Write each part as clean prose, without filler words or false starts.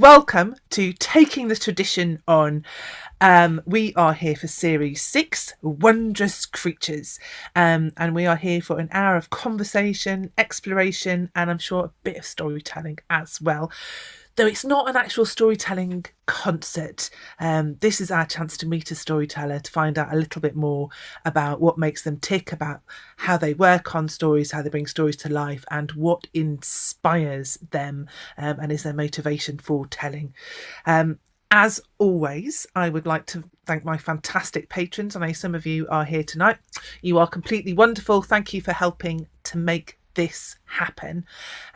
Welcome to Taking the Tradition On. We are here for Series 6, Wondrous Creatures. And we are here for an hour of conversation, exploration, and I'm sure a bit of storytelling as well. Though it's not an actual storytelling concert, this is our chance to meet a storyteller, to find out a little bit more about what makes them tick, about how they work on stories, how they bring stories to life, and what inspires them and is their motivation for telling. As always, I would like to thank my fantastic patrons. I know some of you are here tonight. You are completely wonderful. Thank you for helping to make this happen.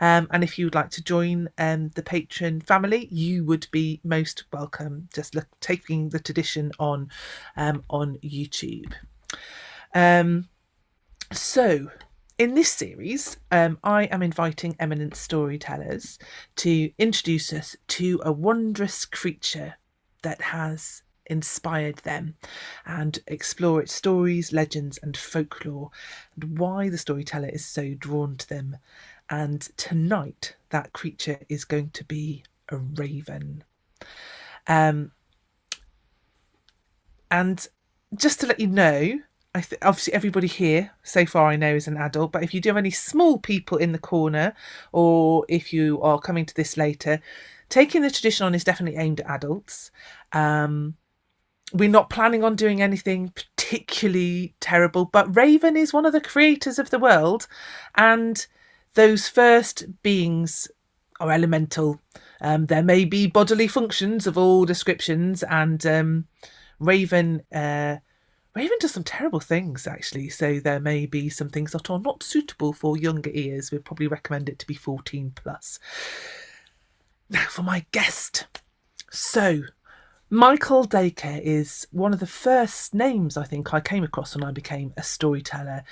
And if you would like to join the patron family, you would be most welcome. Just taking the tradition on YouTube. So in this series, I am inviting eminent storytellers to introduce us to a wondrous creature that has inspired them and explore its stories, legends and folklore, and why the storyteller is so drawn to them. And tonight that creature is going to be a raven. And just to let you know, obviously everybody here so far I know is an adult, but if you do have any small people in the corner, or if you are coming to this later, Taking the Tradition On is definitely aimed at adults. We're not planning on doing anything particularly terrible, but Raven is one of the creators of the world, and those first beings are elemental. There may be bodily functions of all descriptions, and Raven does some terrible things, actually, so there may be some things that are not suitable for younger ears. We'd probably recommend it to be 14 plus. Now for my guest. So, Michael Dacre is one of the first names I think I came across when I became a storyteller.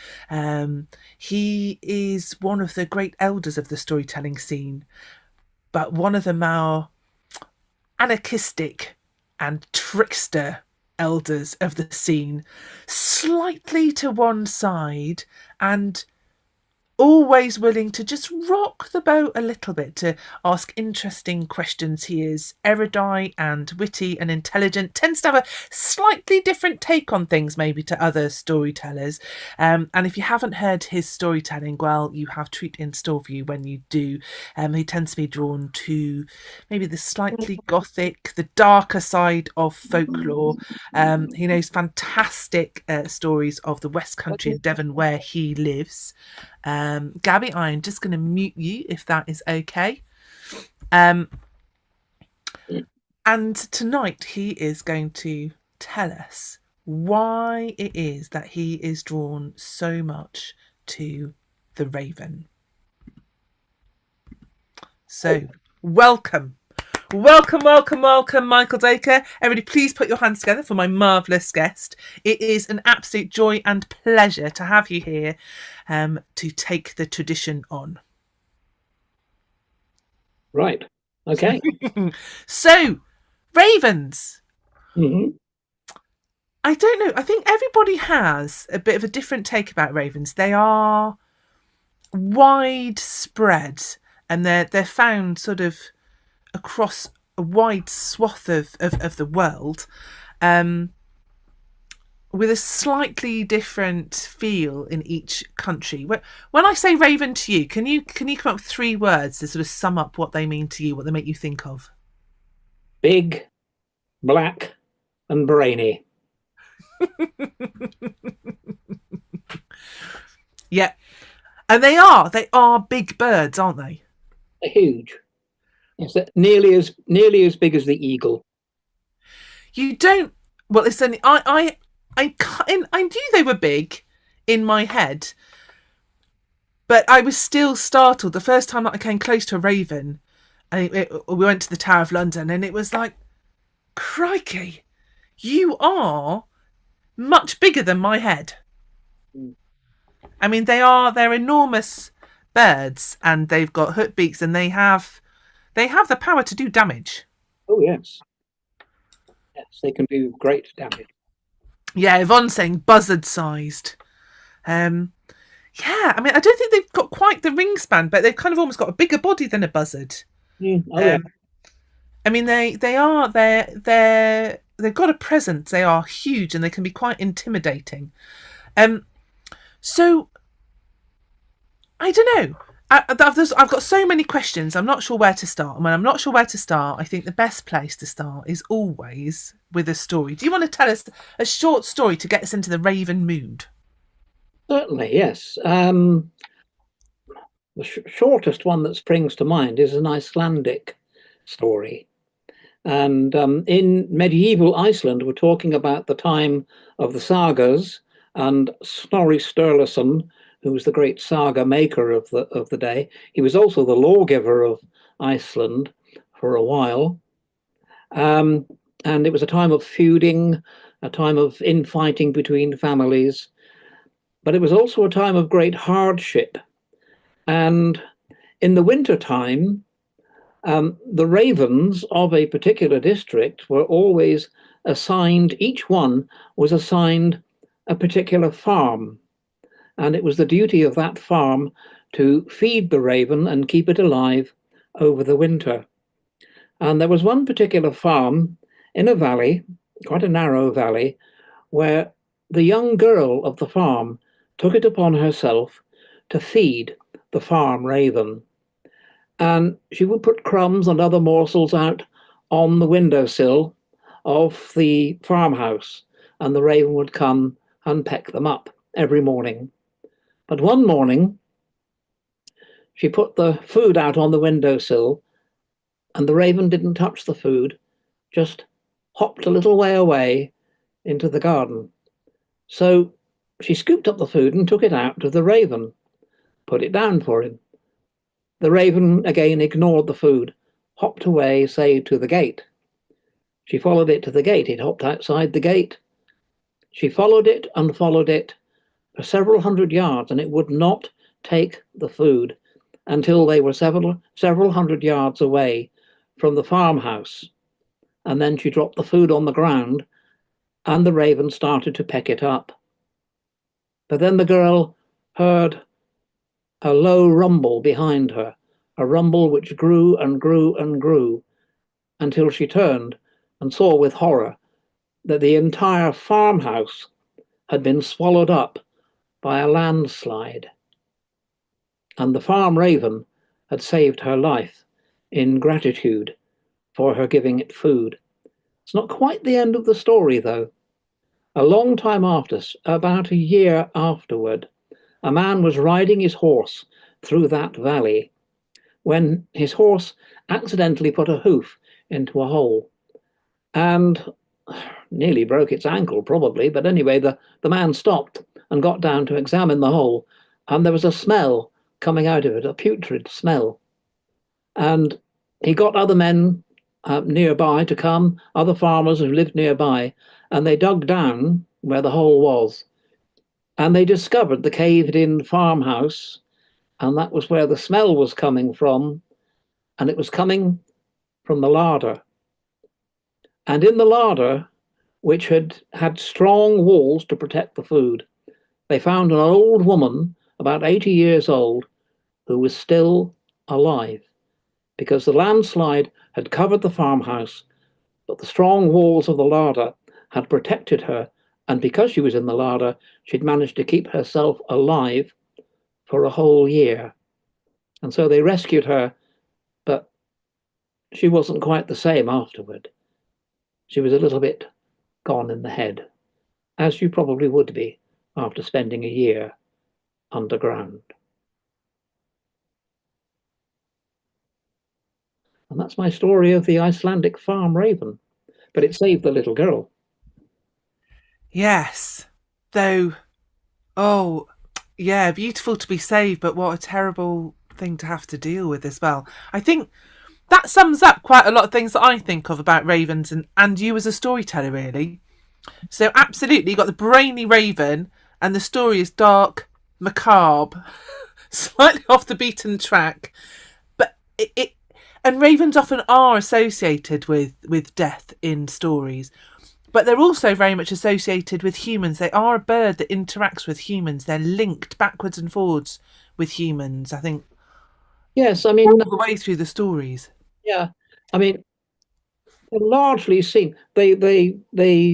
He is one of the great elders of the storytelling scene, but one of the more anarchistic and trickster elders of the scene, slightly to one side and always willing to just rock the boat a little bit, to ask interesting questions. He is erudite and witty and intelligent, tends to have a slightly different take on things maybe to other storytellers. And if you haven't heard his storytelling, well, you have treat in store for you when you do. He tends to be drawn to maybe the slightly gothic, the darker side of folklore. He knows fantastic stories of the West Country in Devon where he lives. Gabby, I'm just going to mute you if that is okay. And tonight he is going to tell us why it is that he is drawn so much to the raven. So, welcome, Michael Dacre. Everybody, please put your hands together for my marvellous guest. It is an absolute joy and pleasure to have you here to take the tradition on. Right. Okay. So, ravens. Mm-hmm. I don't know. I think everybody has a bit of a different take about ravens. They are widespread, and they're found sort of across a wide swath of the world, with a slightly different feel in each country. When I say raven to you, can you come up with 3 words to sort of sum up what they mean to you, what they make you think of? Big, black, and brainy. Yeah, and they are big birds, aren't they? They're huge. Yes, nearly as big as the eagle. You don't. Well, it's only I knew they were big in my head, but I was still startled the first time that I came close to a raven. We went to the Tower of London, and it was like, crikey, you are much bigger than my head. I mean, they're enormous birds, and they've got hook beaks, and they have the power to do damage. Oh yes, they can do great damage. Yeah, Yvonne's saying buzzard-sized. Yeah, I mean, I don't think they've got quite the wingspan, but they've kind of almost got a bigger body than a buzzard. Yeah. I mean, they've got a presence. They are huge and they can be quite intimidating. Um, so I don't know. I've got so many questions. I'm not sure where to start. And when I'm not sure where to start, I think the best place to start is always with a story. Do you want to tell us a short story to get us into the Raven mood? Certainly, yes. The shortest one that springs to mind is an Icelandic story. And in medieval Iceland, we're talking about the time of the sagas, and Snorri Sturluson, who was the great saga maker of the day. He was also the lawgiver of Iceland for a while. Um, and it was a time of feuding, a time of infighting between families, but it was also a time of great hardship. And in the winter time, the ravens of a particular district were always assigned, each one was assigned a particular farm. And it was the duty of that farm to feed the raven and keep it alive over the winter. And there was one particular farm in a valley, quite a narrow valley, where the young girl of the farm took it upon herself to feed the farm raven. And she would put crumbs and other morsels out on the windowsill of the farmhouse, and the raven would come and peck them up every morning. But one morning, she put the food out on the windowsill, and the raven didn't touch the food, just hopped a little way away into the garden. So she scooped up the food and took it out to the raven, put it down for him. The raven again ignored the food, hopped away, say, to the gate. She followed it to the gate. It hopped outside the gate. She followed it and followed it for several hundred yards, and it would not take the food until they were several hundred yards away from the farmhouse. And then she dropped the food on the ground, and the raven started to peck it up. But then the girl heard a low rumble behind her, a rumble which grew and grew and grew until she turned and saw with horror that the entire farmhouse had been swallowed up by a landslide. And the farm raven had saved her life in gratitude for her giving it food. It's not quite the end of the story, though. A long time after, about a year afterward, a man was riding his horse through that valley when his horse accidentally put a hoof into a hole and nearly broke its ankle, probably. But anyway, the man stopped and got down to examine the hole, and there was a smell coming out of it, a putrid smell. And he got other men nearby to come, other farmers who lived nearby, and they dug down where the hole was. And they discovered the caved in farmhouse, and that was where the smell was coming from. And it was coming from the larder. And in the larder, which had strong walls to protect the food, they found an old woman, about 80 years old, who was still alive, because the landslide had covered the farmhouse, but the strong walls of the larder had protected her. And because she was in the larder, she'd managed to keep herself alive for a whole year. And so they rescued her, but she wasn't quite the same afterward. She was a little bit gone in the head, as you probably would be after spending a year underground. And that's my story of the Icelandic farm raven. But it saved the little girl. Yes. Though, oh, yeah, beautiful to be saved, but what a terrible thing to have to deal with as well. I think that sums up quite a lot of things that I think of about ravens and you as a storyteller, really. So, absolutely, you got the brainy raven, and the story is dark, macabre, slightly off the beaten track, but it and ravens often are associated with death in stories, but they're also very much associated with humans. They are a bird that interacts with humans. They're linked backwards and forwards with humans, I think, Yes, I mean, all the way through the stories. yeah, I mean, They're largely seen. They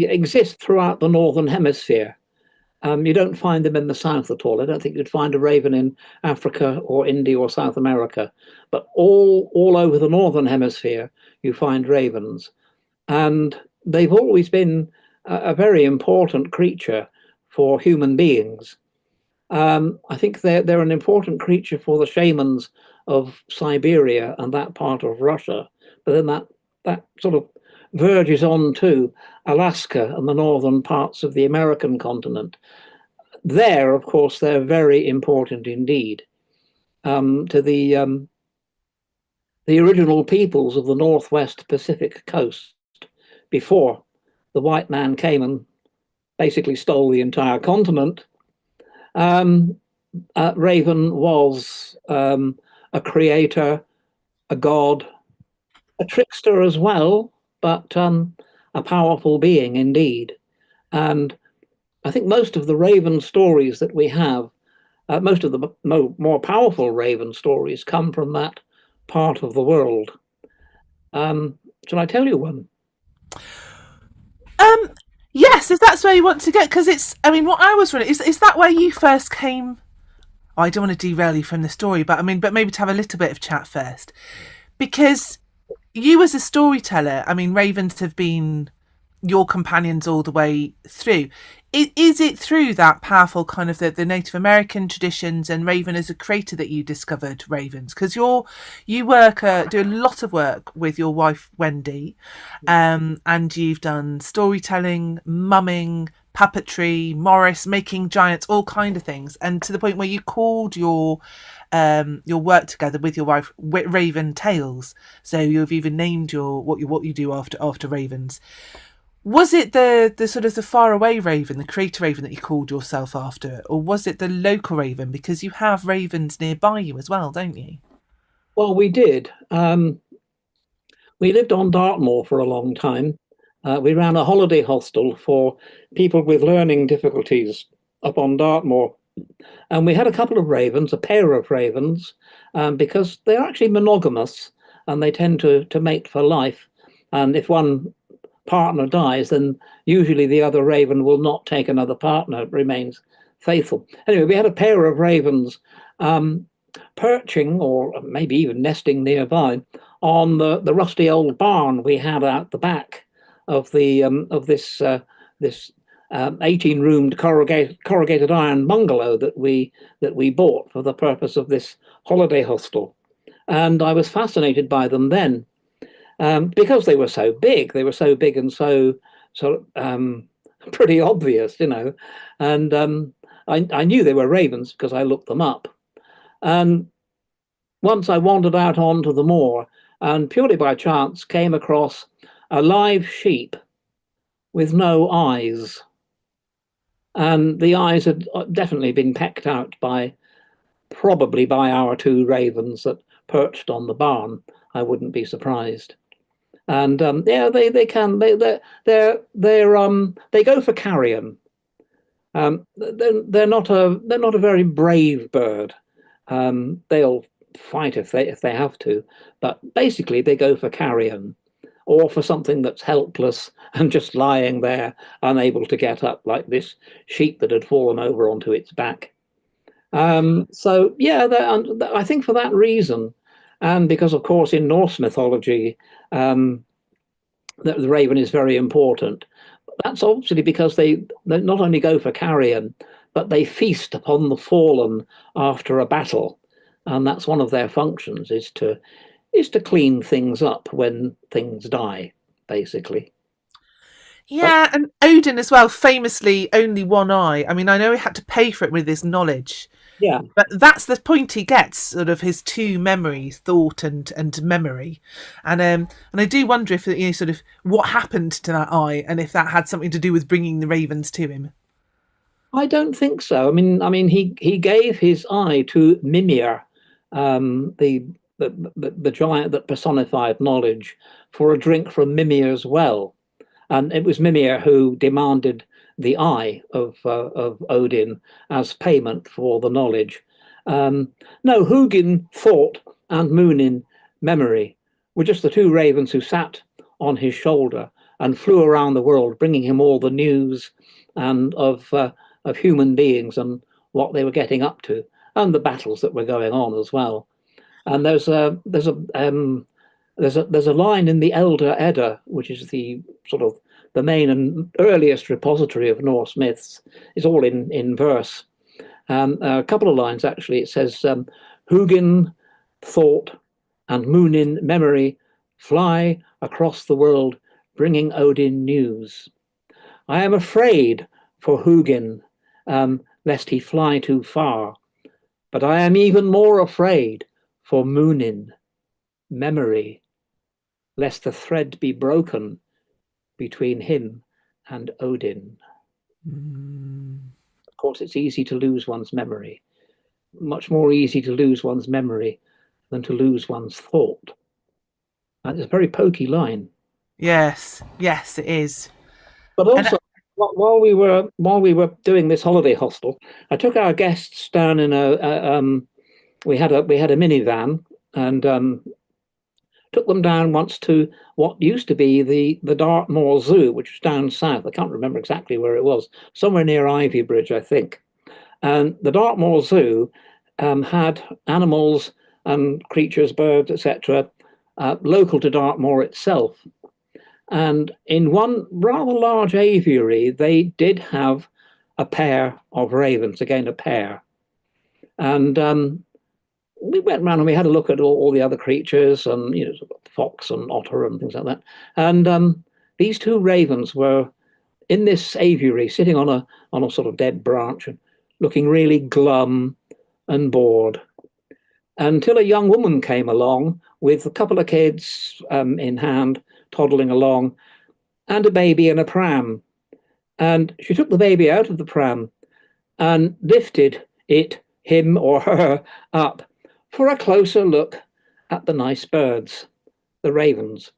exist throughout the northern hemisphere. You don't find them in the south at all. I don't think you'd find a raven in Africa or India or South America, but all over the northern hemisphere you find ravens, and they've always been a very important creature for human beings. I think they're an important creature for the shamans of Siberia and that part of Russia, but then that sort of verges on to Alaska and the northern parts of the American continent. There, of course, they're very important indeed to the original peoples of the Northwest Pacific coast before the white man came and basically stole the entire continent. Um, Raven was a creator, a god, a trickster as well, but a powerful being indeed. And I think most of the Raven stories that we have, most of the more powerful Raven stories come from that part of the world. Shall I tell you one? Um, yes, if that's where you want to get, because it's. I mean, what I was wondering is that where you first came. Oh, I don't want to derail you from the story, but I mean, but maybe to have a little bit of chat first, because you as a storyteller, I mean, ravens have been your companions all the way through. Is it through that powerful kind of the Native American traditions and Raven as a creator that you discovered ravens? Because you work do a lot of work with your wife Wendy, and you've done storytelling, mumming, puppetry, Morris, making giants, all kind of things, and to the point where you called your work together with your wife Raventales. So you've even named what you do after ravens. Was it the sort of the faraway raven, the creator raven that you called yourself after, or was it the local raven? Because you have ravens nearby you as well, don't you? Well, we did. We lived on Dartmoor for a long time. We ran a holiday hostel for people with learning difficulties up on Dartmoor. And we had a couple of ravens, a pair of ravens, because they're actually monogamous and they tend to mate for life. And if one partner dies, then usually the other raven will not take another partner, it remains faithful. Anyway, we had a pair of ravens perching or maybe even nesting nearby on the rusty old barn we had out the back of the of this 18-roomed corrugated iron bungalow that we bought for the purpose of this holiday hostel. And I was fascinated by them then, because they were so big. They were so big and so pretty obvious, you know. And I knew they were ravens because I looked them up. And once I wandered out onto the moor and purely by chance came across a live sheep with no eyes. And the eyes had definitely been pecked out probably by our two ravens that perched on the barn. I wouldn't be surprised. And yeah, they go for carrion. They're not a very brave bird. They'll fight if they have to, but basically they go for carrion or for something that's helpless and just lying there, unable to get up, like this sheep that had fallen over onto its back. So yeah, I think for that reason, and because of course in Norse mythology, the raven is very important. That's obviously because they not only go for carrion, but they feast upon the fallen after a battle, and that's one of their functions is to clean things up when things die, basically. But Yeah, and Odin as well, famously only one eye. I mean, I know he had to pay for it with his knowledge, yeah, but that's the point he gets, sort of his two memories, thought and memory. And I do wonder if sort of what happened to that eye and if that had something to do with bringing the ravens to him. I don't think so. I mean, he gave his eye to Mimir, the giant that personified knowledge, for a drink from Mimir's well. And it was Mimir who demanded the eye of Odin as payment for the knowledge. No, Hugin thought and Munin memory were just the two ravens who sat on his shoulder and flew around the world, bringing him all the news and of human beings and what they were getting up to, and the battles that were going on as well. And there's a line in the Elder Edda, which is the sort of the main and earliest repository of Norse myths. It's all in verse. A couple of lines actually. It says, "Hugin thought and Munin memory fly across the world, bringing Odin news. I am afraid for Hugin, lest he fly too far, but I am even more afraid for Munin memory, lest the thread be broken between him and Odin." Of course, it's easy to lose one's memory, much more easy to lose one's memory than to lose one's thought. And it's a very pokey line. Yes, yes, it is. But also, while we were doing this holiday hostel, I took our guests down in we had a minivan, and took them down once to what used to be the Dartmoor Zoo, which was down south. I can't remember exactly where it was, somewhere near Ivy Bridge, I think. And the Dartmoor Zoo had animals and creatures, birds, etc., local to Dartmoor itself. And in one rather large aviary, they did have a pair of ravens, again, a pair. And we went around and we had a look at all the other creatures, and fox and otter and things like that. And these two ravens were in this aviary, sitting on a sort of dead branch and looking really glum and bored, until a young woman came along with a couple of kids in hand, toddling along, and a baby in a pram. And she took the baby out of the pram and lifted him or her, up for a closer look at the nice birds, the ravens.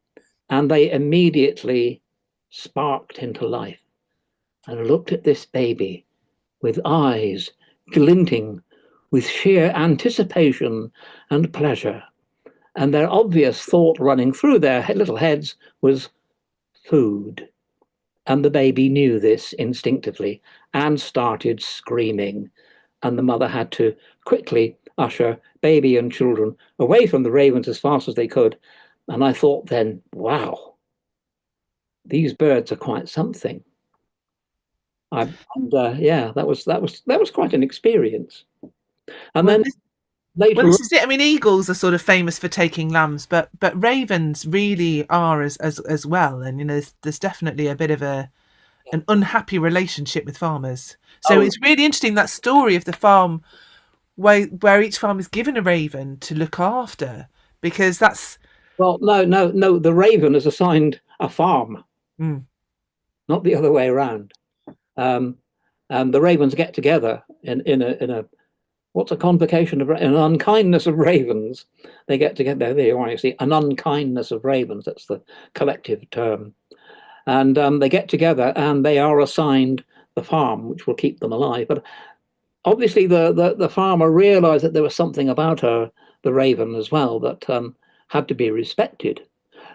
And they immediately sparked into life and looked at this baby with eyes glinting with sheer anticipation and pleasure. And their obvious thought running through their little heads was food. And the baby knew this instinctively and started screaming. And the mother had to quickly usher baby and children away from the ravens as fast as they could. And I thought then, wow, these birds are quite something. Yeah, that was quite an experience. And Well, then later, this is it. I mean, eagles are sort of famous for taking lambs, but ravens really are as well. And there's definitely a bit of an unhappy relationship with farmers. So it's really interesting, that story of the farm where each farm is given a raven to look after, because that's no. The raven is assigned a farm, not the other way around. And the ravens get together in a what's a convocation of an unkindness of ravens. They get together. There you are. You see, an unkindness of ravens. That's the collective term. And they get together and they are assigned the farm, which will keep them alive. But obviously, the farmer realised that there was something about her, the raven, as well, that had to be respected.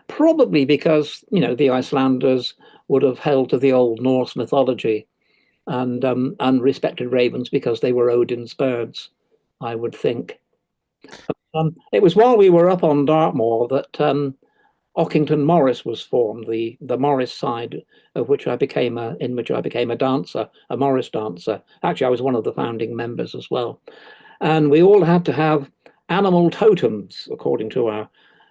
Probably because the Icelanders would have held to the old Norse mythology and respected ravens because they were Odin's birds, I would think. It was while we were up on Dartmoor that Ockington Morris was formed, the Morris side of which I became a dancer, a Morris dancer. Actually, I was one of the founding members as well. And we all had to have animal totems, according to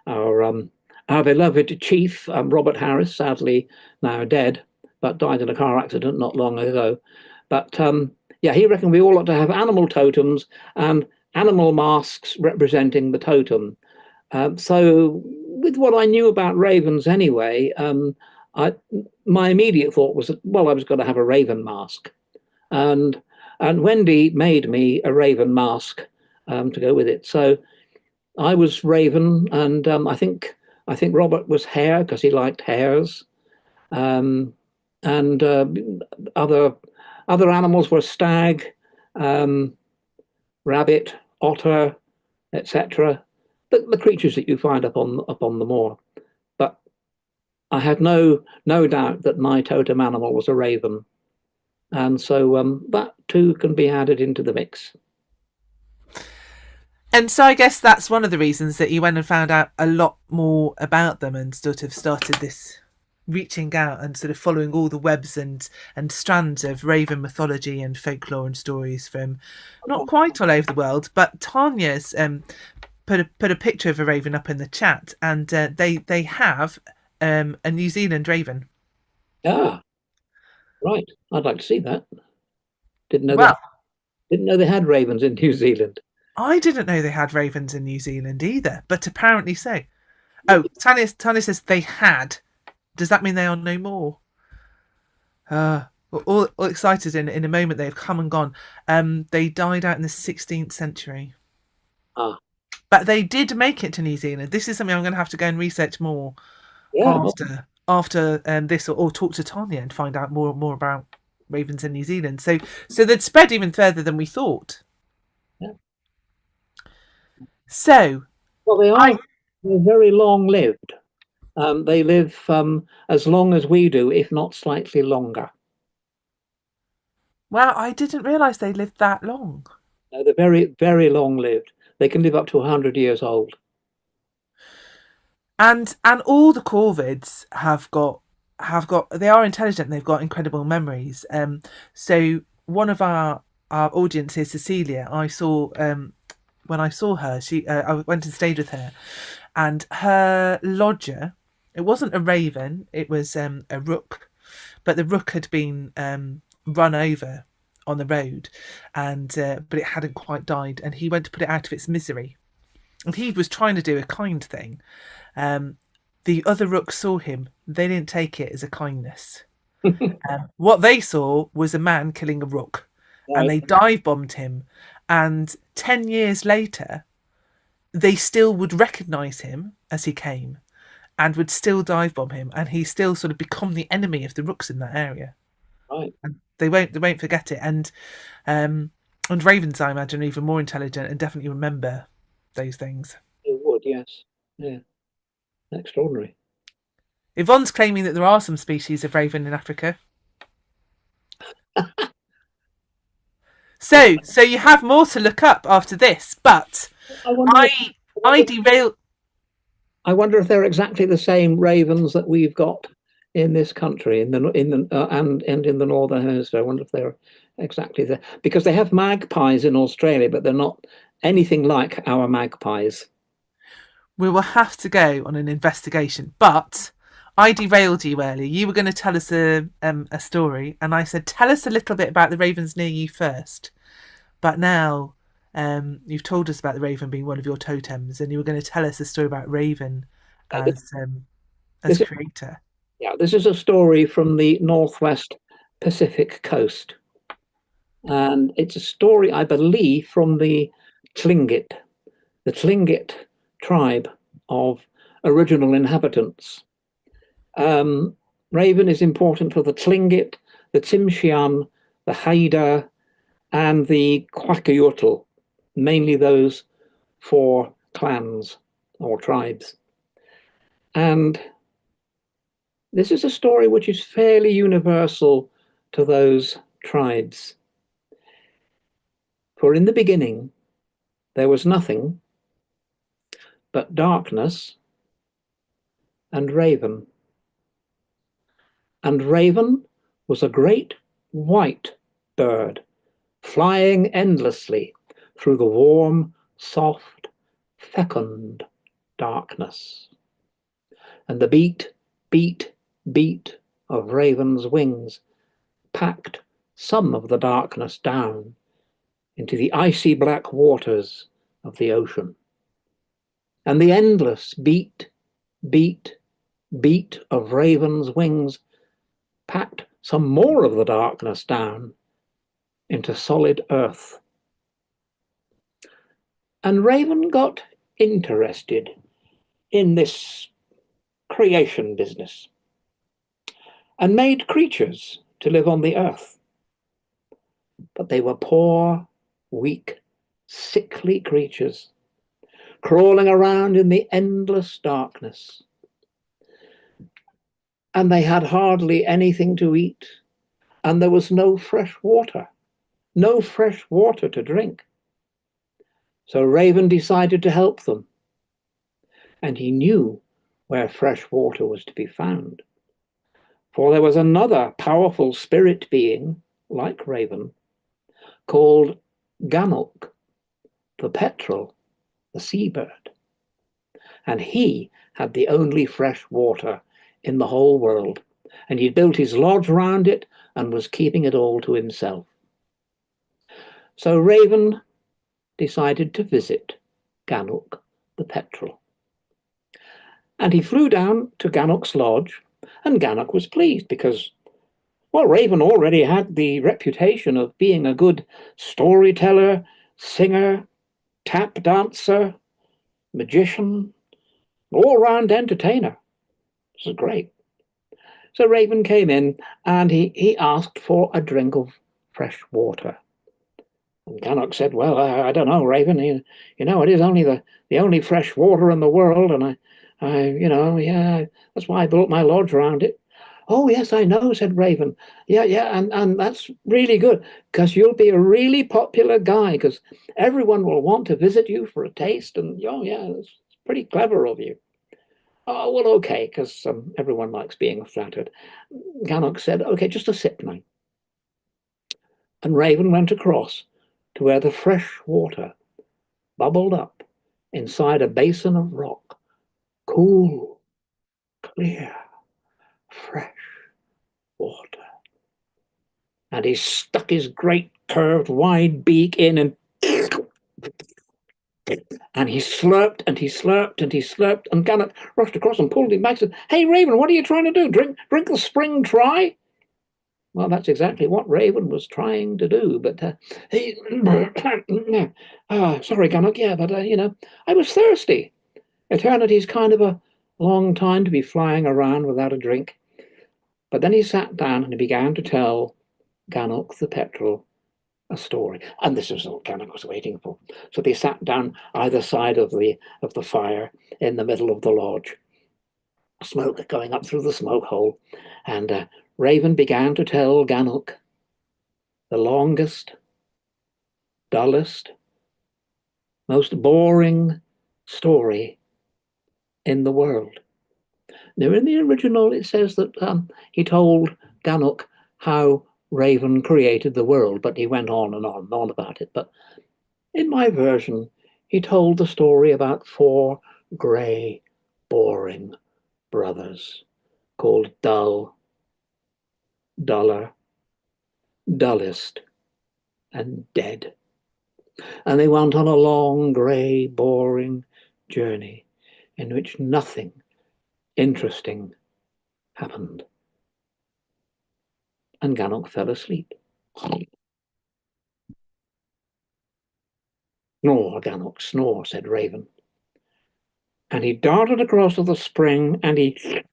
our beloved chief, Robert Harris, sadly now dead, but died in a car accident not long ago. But yeah, he reckoned we all ought to have animal totems and animal masks representing the totem. So with what I knew about ravens anyway, my immediate thought was that, well, I was going to have a raven mask. And Wendy made me a raven mask to go with it. So I was raven, and I think Robert was hare because he liked hares. And other animals were stag, rabbit, otter, etc. The creatures that you find up on the moor. But I had no doubt that my totem animal was a raven, and so that too can be added into the mix. And so I guess that's one of the reasons that you went and found out a lot more about them and sort of started this reaching out and sort of following all the webs and strands of raven mythology and folklore and stories from not quite all over the world, but Tanya's put a picture of a raven up in the chat, and they have a New Zealand raven. Ah, right. I'd like to see that. Didn't know they Well, didn't know they had ravens in New Zealand. I didn't know they had ravens in New Zealand either, but apparently so. Oh, Tanya says they had. Does that mean they are no more? We're all excited in a moment. They've come and gone. They died out in the 16th century. Ah, But they did make it to New Zealand. This is something I'm going to have to go and research more yeah. after this, or talk to Tanya and find out more about ravens in New Zealand. So they'd spread even further than we thought. Yeah. So Well, they're very long lived. They live as long as we do, if not slightly longer. well, I didn't realise they lived that long. They're very long lived. They can live up to 100 years old. And all the corvids have got they are intelligent and they've got incredible memories. So one of our audience is Cecilia. I saw when I saw her, I went and stayed with her, and her lodger, it wasn't a raven, it was a rook, but the rook had been run over on the road, and but it hadn't quite died, and he went to put it out of its misery, and he was trying to do a kind thing. The other rooks saw him. They didn't take it as a kindness. What they saw was a man killing a rook, and Right, they dive bombed him. And 10 years later, they still would recognise him as he came and would still dive bomb him, and he still sort of become the enemy of the rooks in that area. right. And they won't forget it. And ravens, I imagine, are even more intelligent and definitely remember those things. It would, yes. Yeah, extraordinary. Yvonne's claiming that there are some species of raven in Africa. So you have more to look up after this, but I wonder. I I derail. I wonder if they're exactly the same ravens that we've got in this country, and in the northern hemisphere. I wonder if they're exactly there, because they have magpies in Australia, but they're not anything like our magpies. We will have to go on an investigation, but I derailed you earlier. You were going to tell us a story, and I said tell us a little bit about the ravens near you first. But now you've told us about the raven being one of your totems, and you were going to tell us a story about Raven Uh, This, as this is, creator. yeah, this is a story from the northwest Pacific coast, and it's a story, I believe, from the Tlingit tribe of original inhabitants. Raven is important for the Tlingit, the Tsimshian, the Haida, and the Kwakayutl, mainly those four clans or tribes. And this is a story which is fairly universal to those tribes. For in the beginning, there was nothing but darkness and Raven. And Raven was a great white bird, flying endlessly through the warm, soft, fecund darkness. And the beat, beat, beat of Raven's wings packed some of the darkness down into the icy black waters of the ocean. And the endless beat, beat, beat of Raven's wings packed some more of the darkness down into solid earth. And Raven got interested in this creation business and made creatures to live on the earth. But they were poor, weak, sickly creatures, crawling around in the endless darkness. and they had hardly anything to eat, and there was no fresh water to drink. So Raven decided to help them, and he knew where fresh water was to be found. For there was another powerful spirit being, like Raven, called Ganok, the petrel, the seabird. And he had the only fresh water in the whole world, and he'd built his lodge round it and was keeping it all to himself. So Raven decided to visit Ganok, the petrel. And he flew down to Ganok's lodge, and Ganok was pleased because, well, Raven already had the reputation of being a good storyteller, singer, tap dancer, magician, all-round entertainer. This is great. So Raven came in and he asked for a drink of fresh water. And Ganok said, well, I don't know, Raven, you know, it is only the only fresh water in the world, and yeah, that's why I built my lodge around it. Oh, yes, I know, said Raven. Yeah, and that's really good, because you'll be a really popular guy, because everyone will want to visit you for a taste, and oh, yeah, it's pretty clever of you. Oh, well, okay, because everyone likes being flattered. Ganok said, okay, just a sip now. And Raven went across to where the fresh water bubbled up inside a basin of rock. Cool, clear, fresh water. And he stuck his great curved wide beak in and he slurped and he slurped and he slurped, and Ganok rushed across and pulled him back and said, hey, Raven, what are you trying to do? Drink the spring dry? Well, that's exactly what Raven was trying to do, but he... sorry, Ganok, yeah, but, I was thirsty. Eternity's kind of a long time to be flying around without a drink. But then he sat down and he began to tell Ganok the petrel a story. And this was what Ganok was waiting for. So they sat down either side of the fire in the middle of the lodge, smoke going up through the smoke hole, and Raven began to tell Ganok the longest, dullest, most boring story in the world. Now, in the original, it says that he told Ganok how Raven created the world, but he went on and on and on about it. But in my version, he told the story about 4 grey, boring brothers called Dull, Duller, Dullest, and Dead. And they went on a long, grey, boring journey in which nothing interesting happened. And Ganok fell asleep. Snore, Ganok, snore, said Raven. And he darted across to the spring, and he, to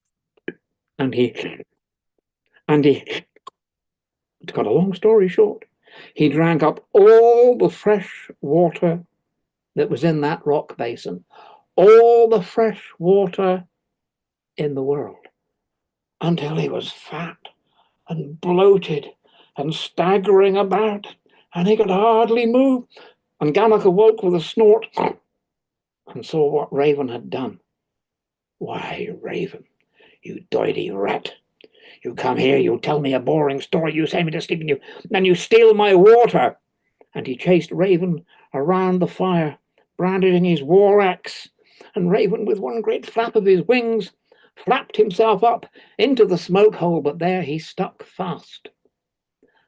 cut a long story short, he drank up all the fresh water that was in that rock basin, all the fresh water in the world, until he was fat and bloated and staggering about, and he could hardly move. And Ganok awoke with a snort and saw what Raven had done. Why, Raven, you doidy rat, you come here, you tell me a boring story, you say me to sleep, and you steal my water. And he chased Raven around the fire, brandishing his war axe, and Raven, with one great flap of his wings, flapped himself up into the smoke hole, but there he stuck fast.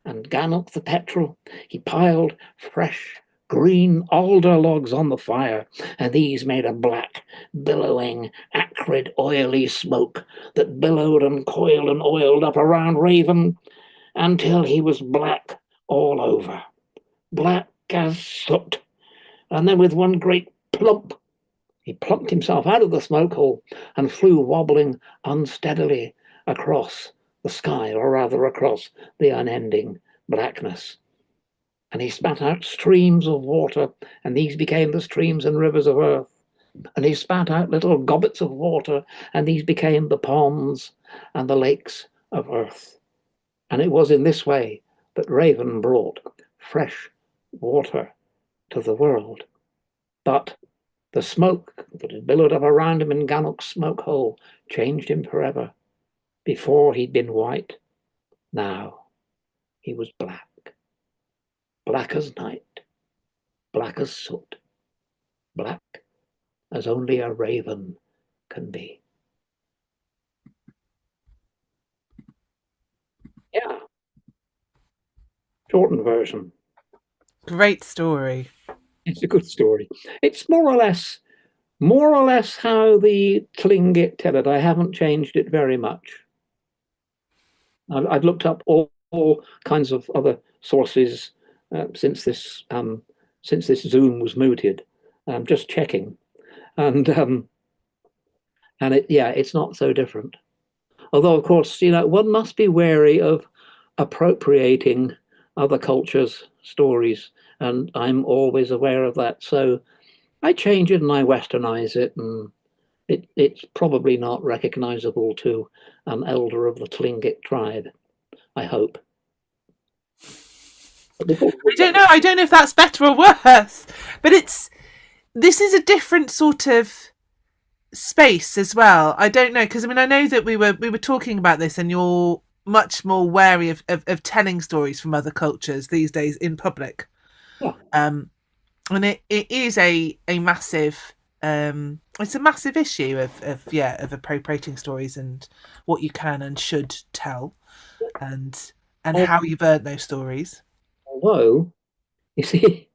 And Ganok the petrel, he piled fresh green alder logs on the fire, and these made a black, billowing, acrid, oily smoke that billowed and coiled and oiled up around Raven until he was black all over, black as soot. And then with one great plump, he plumped himself out of the smoke hole and flew wobbling unsteadily across the sky, or rather across the unending blackness. And he spat out streams of water, and these became the streams and rivers of earth. And he spat out little gobbets of water, and these became the ponds and the lakes of earth. And it was in this way that Raven brought fresh water to the world. But the smoke that had billowed up around him in Gannoch's smoke hole changed him forever. Before he'd been white, now he was black. Black as night, black as soot, black as only a raven can be. Yeah, shortened version. Great story. It's a good story. It's more or less how the Tlingit tell it. I haven't changed it very much. I've looked up all kinds of other sources since this Zoom was muted. I'm just checking, and it's not so different. Although, of course, one must be wary of appropriating other cultures' stories, and I'm always aware of that. So I change it and I westernize it, and it's probably not recognizable to an elder of the Tlingit tribe, I hope. I don't know if that's better or worse, but this is a different sort of space as well. I don't know, because I know that we were talking about this, and you're much more wary of telling stories from other cultures these days in public. Yeah. And it is a massive it's a massive issue of appropriating stories and what you can and should tell, and how you've earned those stories. Although, you see,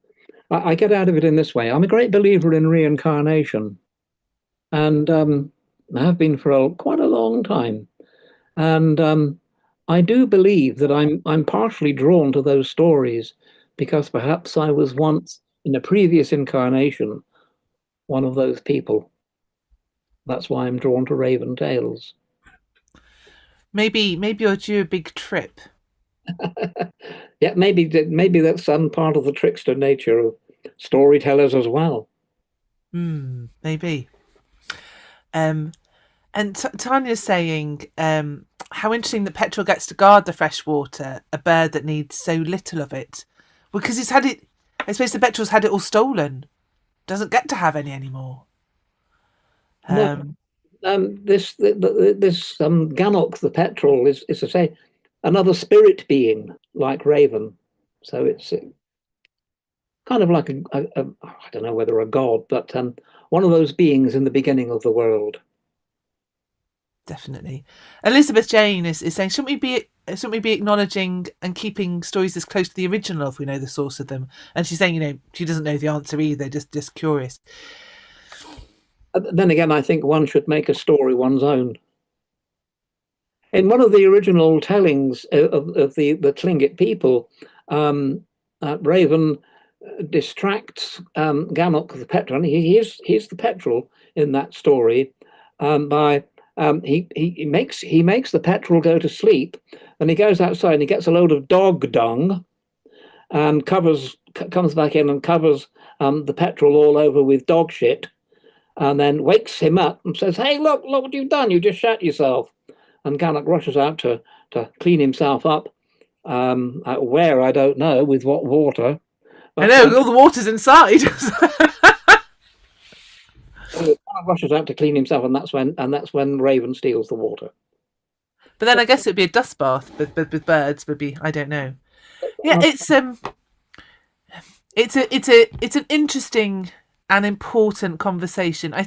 I get out of it in this way. I'm a great believer in reincarnation, and I have been for quite a long time. And I do believe that I'm partially drawn to those stories because perhaps I was once in a previous incarnation one of those people. That's why I'm drawn to Raventales. Maybe you're due a big trip. Yeah, maybe that's some part of the trickster nature of storytellers as well. Maybe. And Tanya's saying how interesting that Petrel gets to guard the fresh water, a bird that needs so little of it. Because he's had it, I suppose the Petrel's had it all stolen. Doesn't get to have any anymore. This Gannoch, the Petrel, is to say another spirit being like Raven. So it's kind of like I don't know whether a god, but one of those beings in the beginning of the world. Definitely. Elizabeth Jane is saying, shouldn't we be acknowledging and keeping stories as close to the original if we know the source of them? And she's saying, she doesn't know the answer either, just curious. Then again, I think one should make a story one's own. In one of the original tellings of the Tlingit people, Raven distracts Gannoch the Petrel. He's the Petrel in that story by he makes the Petrel go to sleep, and he goes outside and he gets a load of dog dung and comes back in and covers the Petrel all over with dog shit, and then wakes him up and says, "Hey, look what you've done! You just shat yourself." And Gannoch rushes out to clean himself up. Where, I don't know, with what water. But, I know, all the water's inside. Rushes out to clean himself, and that's when Raven steals the water. But then I guess it'd be a dust bath, but with birds would be, I don't know. Yeah, it's an interesting and important conversation. I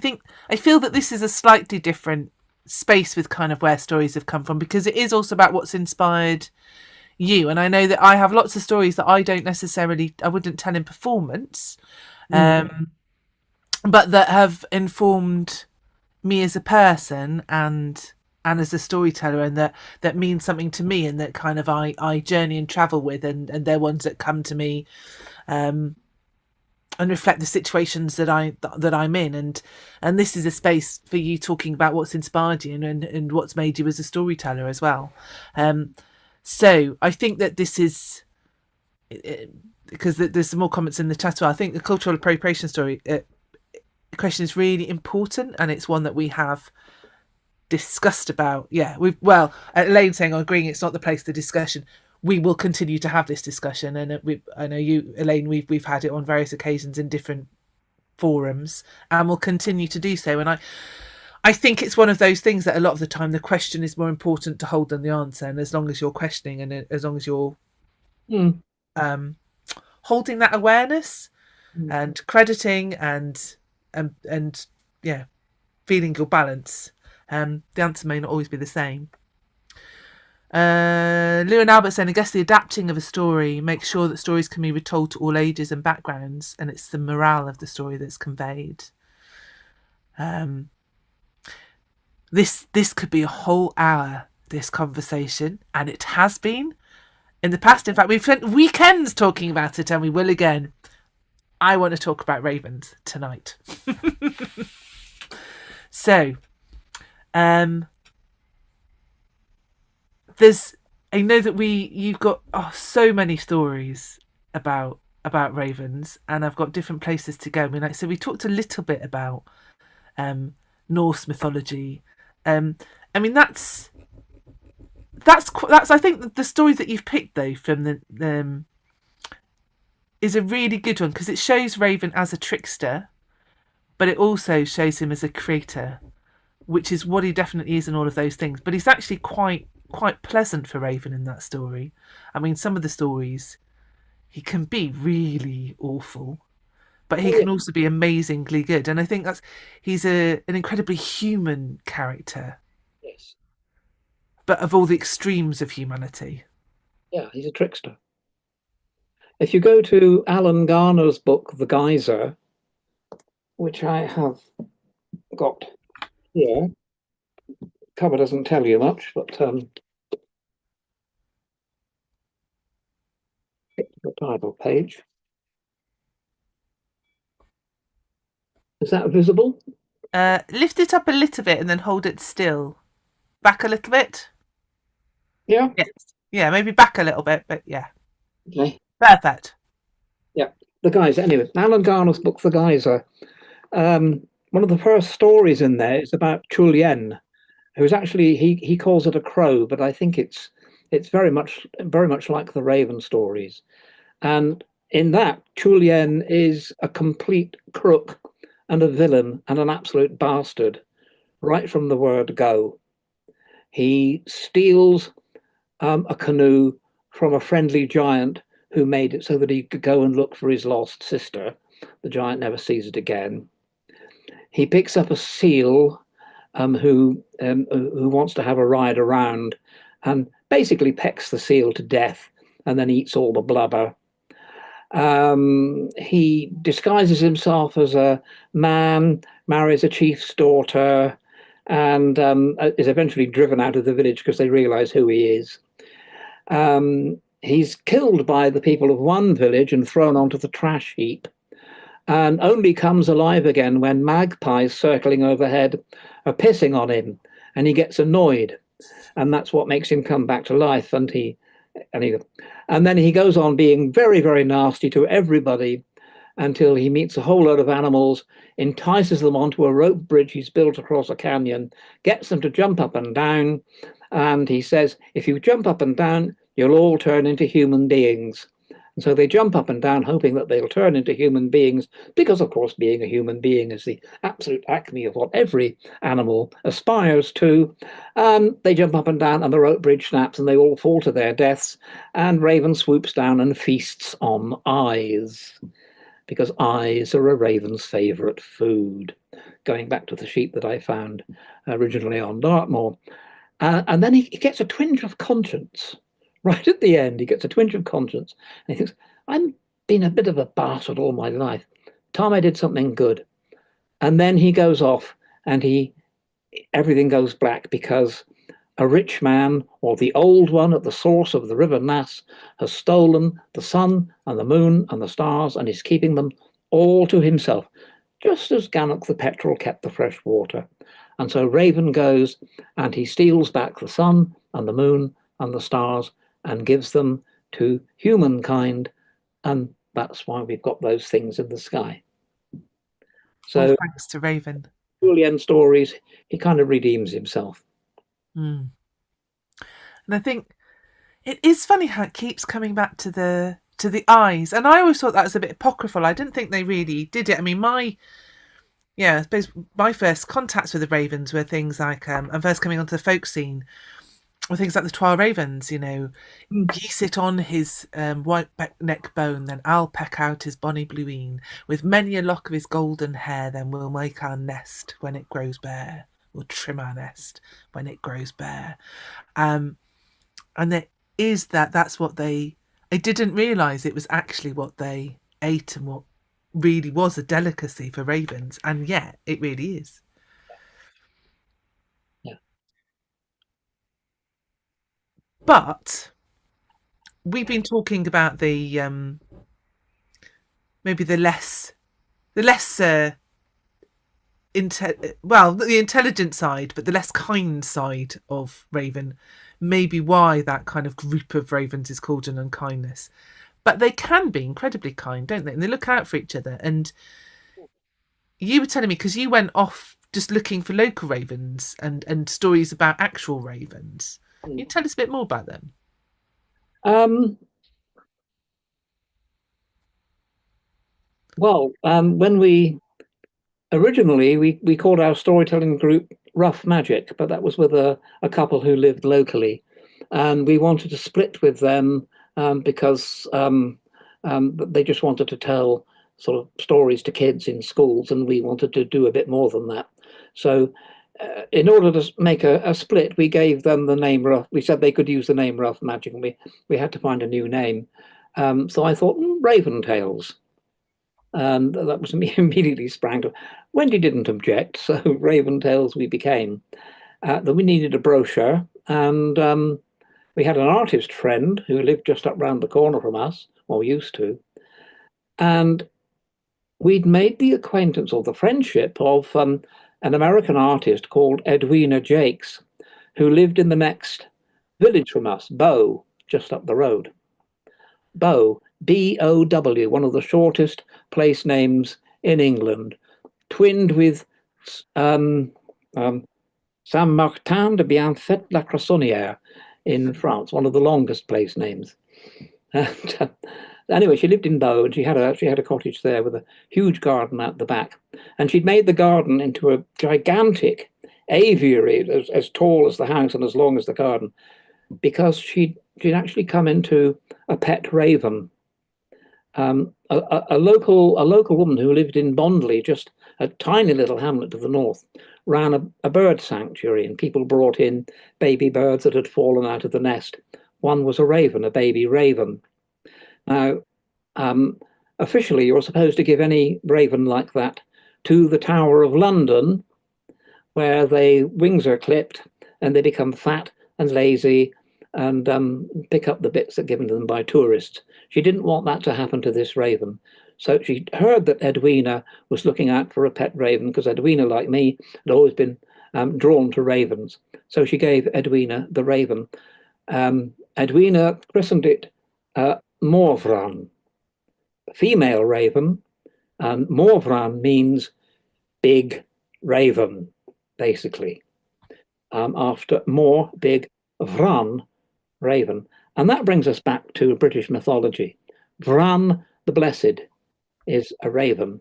feel that this is a slightly different space with kind of where stories have come from, because it is also about what's inspired you. And I know that I have lots of stories that I wouldn't tell in performance, but that have informed me as a person and as a storyteller, and that means something to me, and that kind of I journey and travel with, and they're ones that come to me and reflect the situations that I'm in, and this is a space for you talking about what's inspired you and what's made you as a storyteller as well. So I think that this is, because there's some more comments in the chat as well. I think the cultural appropriation story question is really important, and it's one that we have discussed about. Yeah, well, Elaine saying, I'm agreeing it's not the place for the discussion. We will continue to have this discussion, and I know you, Elaine, we've had it on various occasions in different forums, and we'll continue to do so. And I think it's one of those things that a lot of the time the question is more important to hold than the answer. And as long as you're questioning, and as long as you're holding that awareness and crediting and yeah, feeling your balance, the answer may not always be the same. Lou and Albert saying, I guess the adapting of a story makes sure that stories can be retold to all ages and backgrounds, and it's the morale of the story that's conveyed. This could be a whole hour, this conversation, and it has been in the past. In fact, we've spent weekends talking about it, and we will again. I want to talk about ravens tonight. So, I know that you've got so many stories about ravens, and I've got different places to go. I mean, so we talked a little bit about Norse mythology. I mean, that's I think the story that you've picked though from the is a really good one, because it shows Raven as a trickster, but it also shows him as a creator, which is what he definitely is in all of those things. But he's actually quite pleasant for Raven in that story. I mean, some of the stories he can be really awful, but he can also be amazingly good. And I think he's an incredibly human character. Yes. But of all the extremes of humanity. Yeah, he's a trickster. If you go to Alan Garner's book, The Geyser, which I have got here, cover doesn't tell you much, but the title page. Is that visible? Lift it up a little bit and then hold it still. Back a little bit. Yeah. Yes. Yeah, maybe back a little bit, but yeah. Okay. Perfect. Yeah. The Geyser. Anyway, Alan Garner's book, The Geyser. One of the first stories in there is about Chulyen, who's actually he calls it a crow, but I think it's very much like the Raven stories. And in that, Chulyen is a complete crook and a villain and an absolute bastard, right from the word go. He steals a canoe from a friendly giant who made it so that he could go and look for his lost sister. The giant never sees it again. He picks up a seal who wants to have a ride around, and basically pecks the seal to death and then eats all the blubber. He disguises himself as a man, marries a chief's daughter, and is eventually driven out of the village because they realize who he is. He's killed by the people of one village and thrown onto the trash heap, and only comes alive again when magpies circling overhead are pissing on him, and he gets annoyed, and that's what makes him come back to life. And then he goes on being very, very nasty to everybody until he meets a whole load of animals, entices them onto a rope bridge he's built across a canyon, gets them to jump up and down, and he says, if you jump up and down, you'll all turn into human beings. And so they jump up and down, hoping that they'll turn into human beings, because, of course, being a human being is the absolute acme of what every animal aspires to. They jump up and down, and the rope bridge snaps, and they all fall to their deaths. And Raven swoops down and feasts on eyes, because eyes are a raven's favourite food, going back to the sheep that I found originally on Dartmoor. And then he gets a twinge of conscience. Right at the end, he gets a twinge of conscience. And he thinks, I've been a bit of a bastard all my life. Time I did something good. And then he goes off and everything goes black, because a rich man, or the old one at the source of the River Nass, has stolen the sun and the moon and the stars and is keeping them all to himself, just as Gannoch the petrel kept the fresh water. And so Raven goes and he steals back the sun and the moon and the stars and gives them to humankind, and that's why we've got those things in the sky. So thanks to Raven. Julian stories, he kind of redeems himself. Mm. And I think it is funny how it keeps coming back to the eyes, and I always thought that was a bit apocryphal. I didn't think they really did it. I mean, I suppose my first contacts with the Ravens were things like and first coming onto the folk scene were things like the Twa Ravens. Ye sit on his white neck bone, then I'll peck out his bonny blueen. With many a lock of his golden hair, then we'll make our nest when it grows bare. We'll trim our nest when it grows bare. And there is that's what I didn't realise it was actually what they ate and what really was a delicacy for ravens, and yet it really is. Yeah. But we've been talking about the maybe the less the intelligent side, but the less kind side of raven. Maybe why that kind of group of ravens is called an unkindness. But they can be incredibly kind, don't they? And they look out for each other. And you were telling me, because you went off just looking for local ravens and stories about actual ravens. Can you tell us a bit more about them? When we originally we called our storytelling group Rough Magic, but that was with a couple who lived locally, and we wanted to split with them because they just wanted to tell sort of stories to kids in schools, and we wanted to do a bit more than that. So, in order to make a split, we gave them the name Rough. We said they could use the name Rough Magic, and we had to find a new name. So I thought Raventales. And that was immediately sprang to. Wendy didn't object, so Raventales we became. Then we needed a brochure, and we had an artist friend who lived just up round the corner from us, or used to, and we'd made the acquaintance or the friendship of an American artist called Edwina Jakes, who lived in the next village from us, Bow, just up the road. Bow, B-O-W, one of the shortest place names in England, twinned with Saint-Martin de Bienfait-la-Croissonnière in France, one of the longest place names. And, anyway, she lived in Bow, and she had a cottage there with a huge garden at the back, and she'd made the garden into a gigantic aviary as tall as the house and as long as the garden, because she'd actually come into a pet raven. A local woman who lived in Bondley, just a tiny little hamlet to the north, ran a bird sanctuary, and people brought in baby birds that had fallen out of the nest. One was a raven, a baby raven. Now, officially, you're supposed to give any raven like that to the Tower of London, where their wings are clipped and they become fat and lazy and pick up the bits that are given to them by tourists. She didn't want that to happen to this raven. So she heard that Edwina was looking out for a pet raven, because Edwina, like me, had always been drawn to ravens. So she gave Edwina the raven. Edwina christened it Morvran, female raven, and Morvran means big raven, basically. After more, big, Vran, raven. And that brings us back to British mythology. Vran the Blessed is a raven.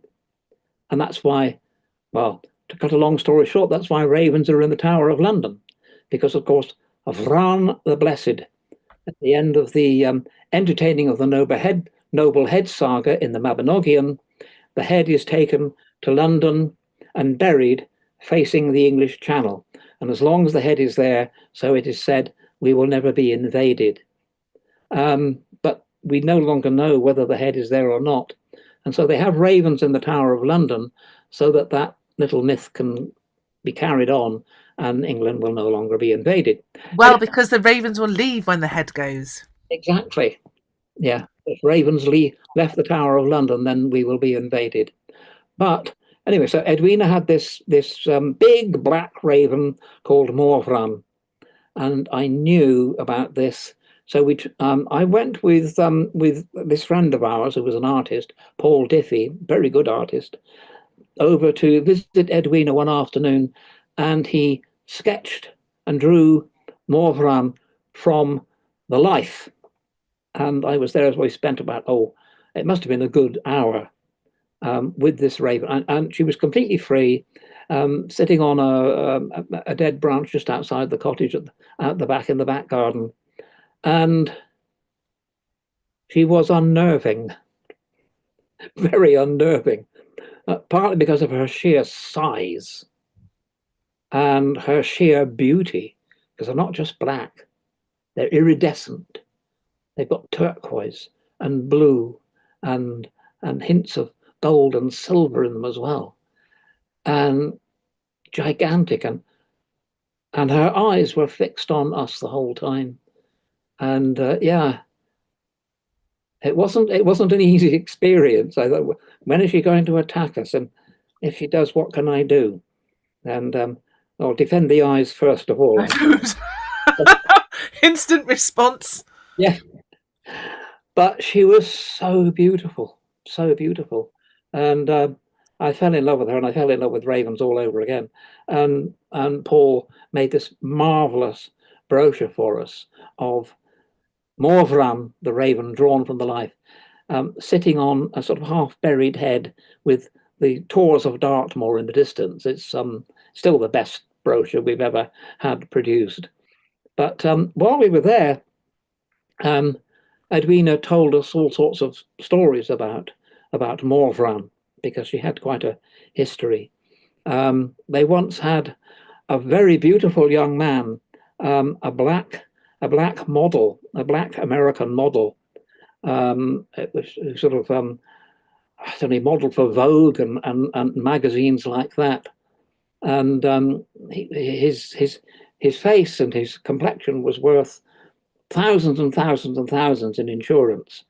And that's why, well, to cut a long story short, that's why ravens are in the Tower of London. Because, of course, Vran the Blessed, at the end of the entertaining of the Noble Head saga in the Mabinogion, the head is taken to London and buried facing the English Channel. And as long as the head is there, so it is said, we will never be invaded. But we no longer know whether the head is there or not. And so they have ravens in the Tower of London so that that little myth can be carried on and England will no longer be invaded. Well, because the ravens will leave when the head goes. Exactly. Yeah. If ravens left the Tower of London, then we will be invaded. But anyway, so Edwina had this big black raven called Morvran, and I knew about this. So I went with this friend of ours who was an artist, Paul Diffie, very good artist, over to visit Edwina one afternoon, and he sketched and drew Morvran from the life. And I was there as we spent about, it must have been a good hour with this raven. And she was completely free, sitting on a dead branch just outside the cottage at the back in the back garden. And she was unnerving, very unnerving, partly because of her sheer size and her sheer beauty, because they're not just black, they're iridescent. They've got turquoise and blue and hints of gold and silver in them as well. And gigantic, and her eyes were fixed on us the whole time. And it wasn't an easy experience. I thought, when is she going to attack us? And if she does, what can I do? And I'll defend the eyes first of all. Instant response. Yeah. But she was so beautiful, so beautiful. And I fell in love with her, and I fell in love with ravens all over again. And Paul made this marvelous brochure for us of Morvran, the raven, drawn from the life, sitting on a sort of half-buried head with the tors of Dartmoor in the distance. It's still the best brochure we've ever had produced. But while we were there, Edwina told us all sorts of stories about Morvran, because she had quite a history. They once had a very beautiful young man, a black model, a black American model. It was sort of I don't know, modeled for Vogue and magazines like that. And his face and his complexion was worth thousands and thousands and thousands in insurance.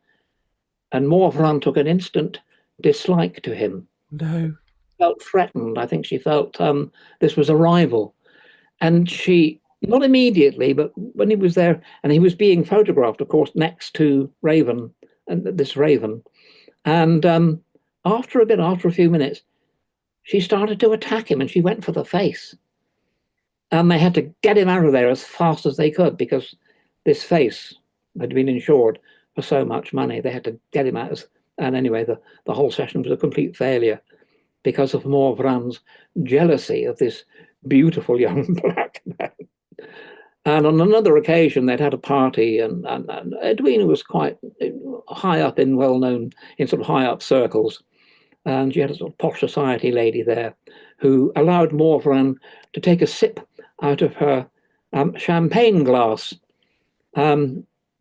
And Morvran took an instant dislike to him. No. Felt threatened. I think she felt this was a rival. And she, not immediately, but when he was there, and he was being photographed, of course, next to Raven, and this raven. And after a few minutes, she started to attack him, and she went for the face. And they had to get him out of there as fast as they could, because this face had been insured for so much money. They had to get him out. And anyway, the whole session was a complete failure because of Morvran's jealousy of this beautiful young black man. And on another occasion, they'd had a party, and Edwina was quite high up in sort of high up circles. And she had a sort of posh society lady there who allowed Morvran to take a sip out of her champagne glass.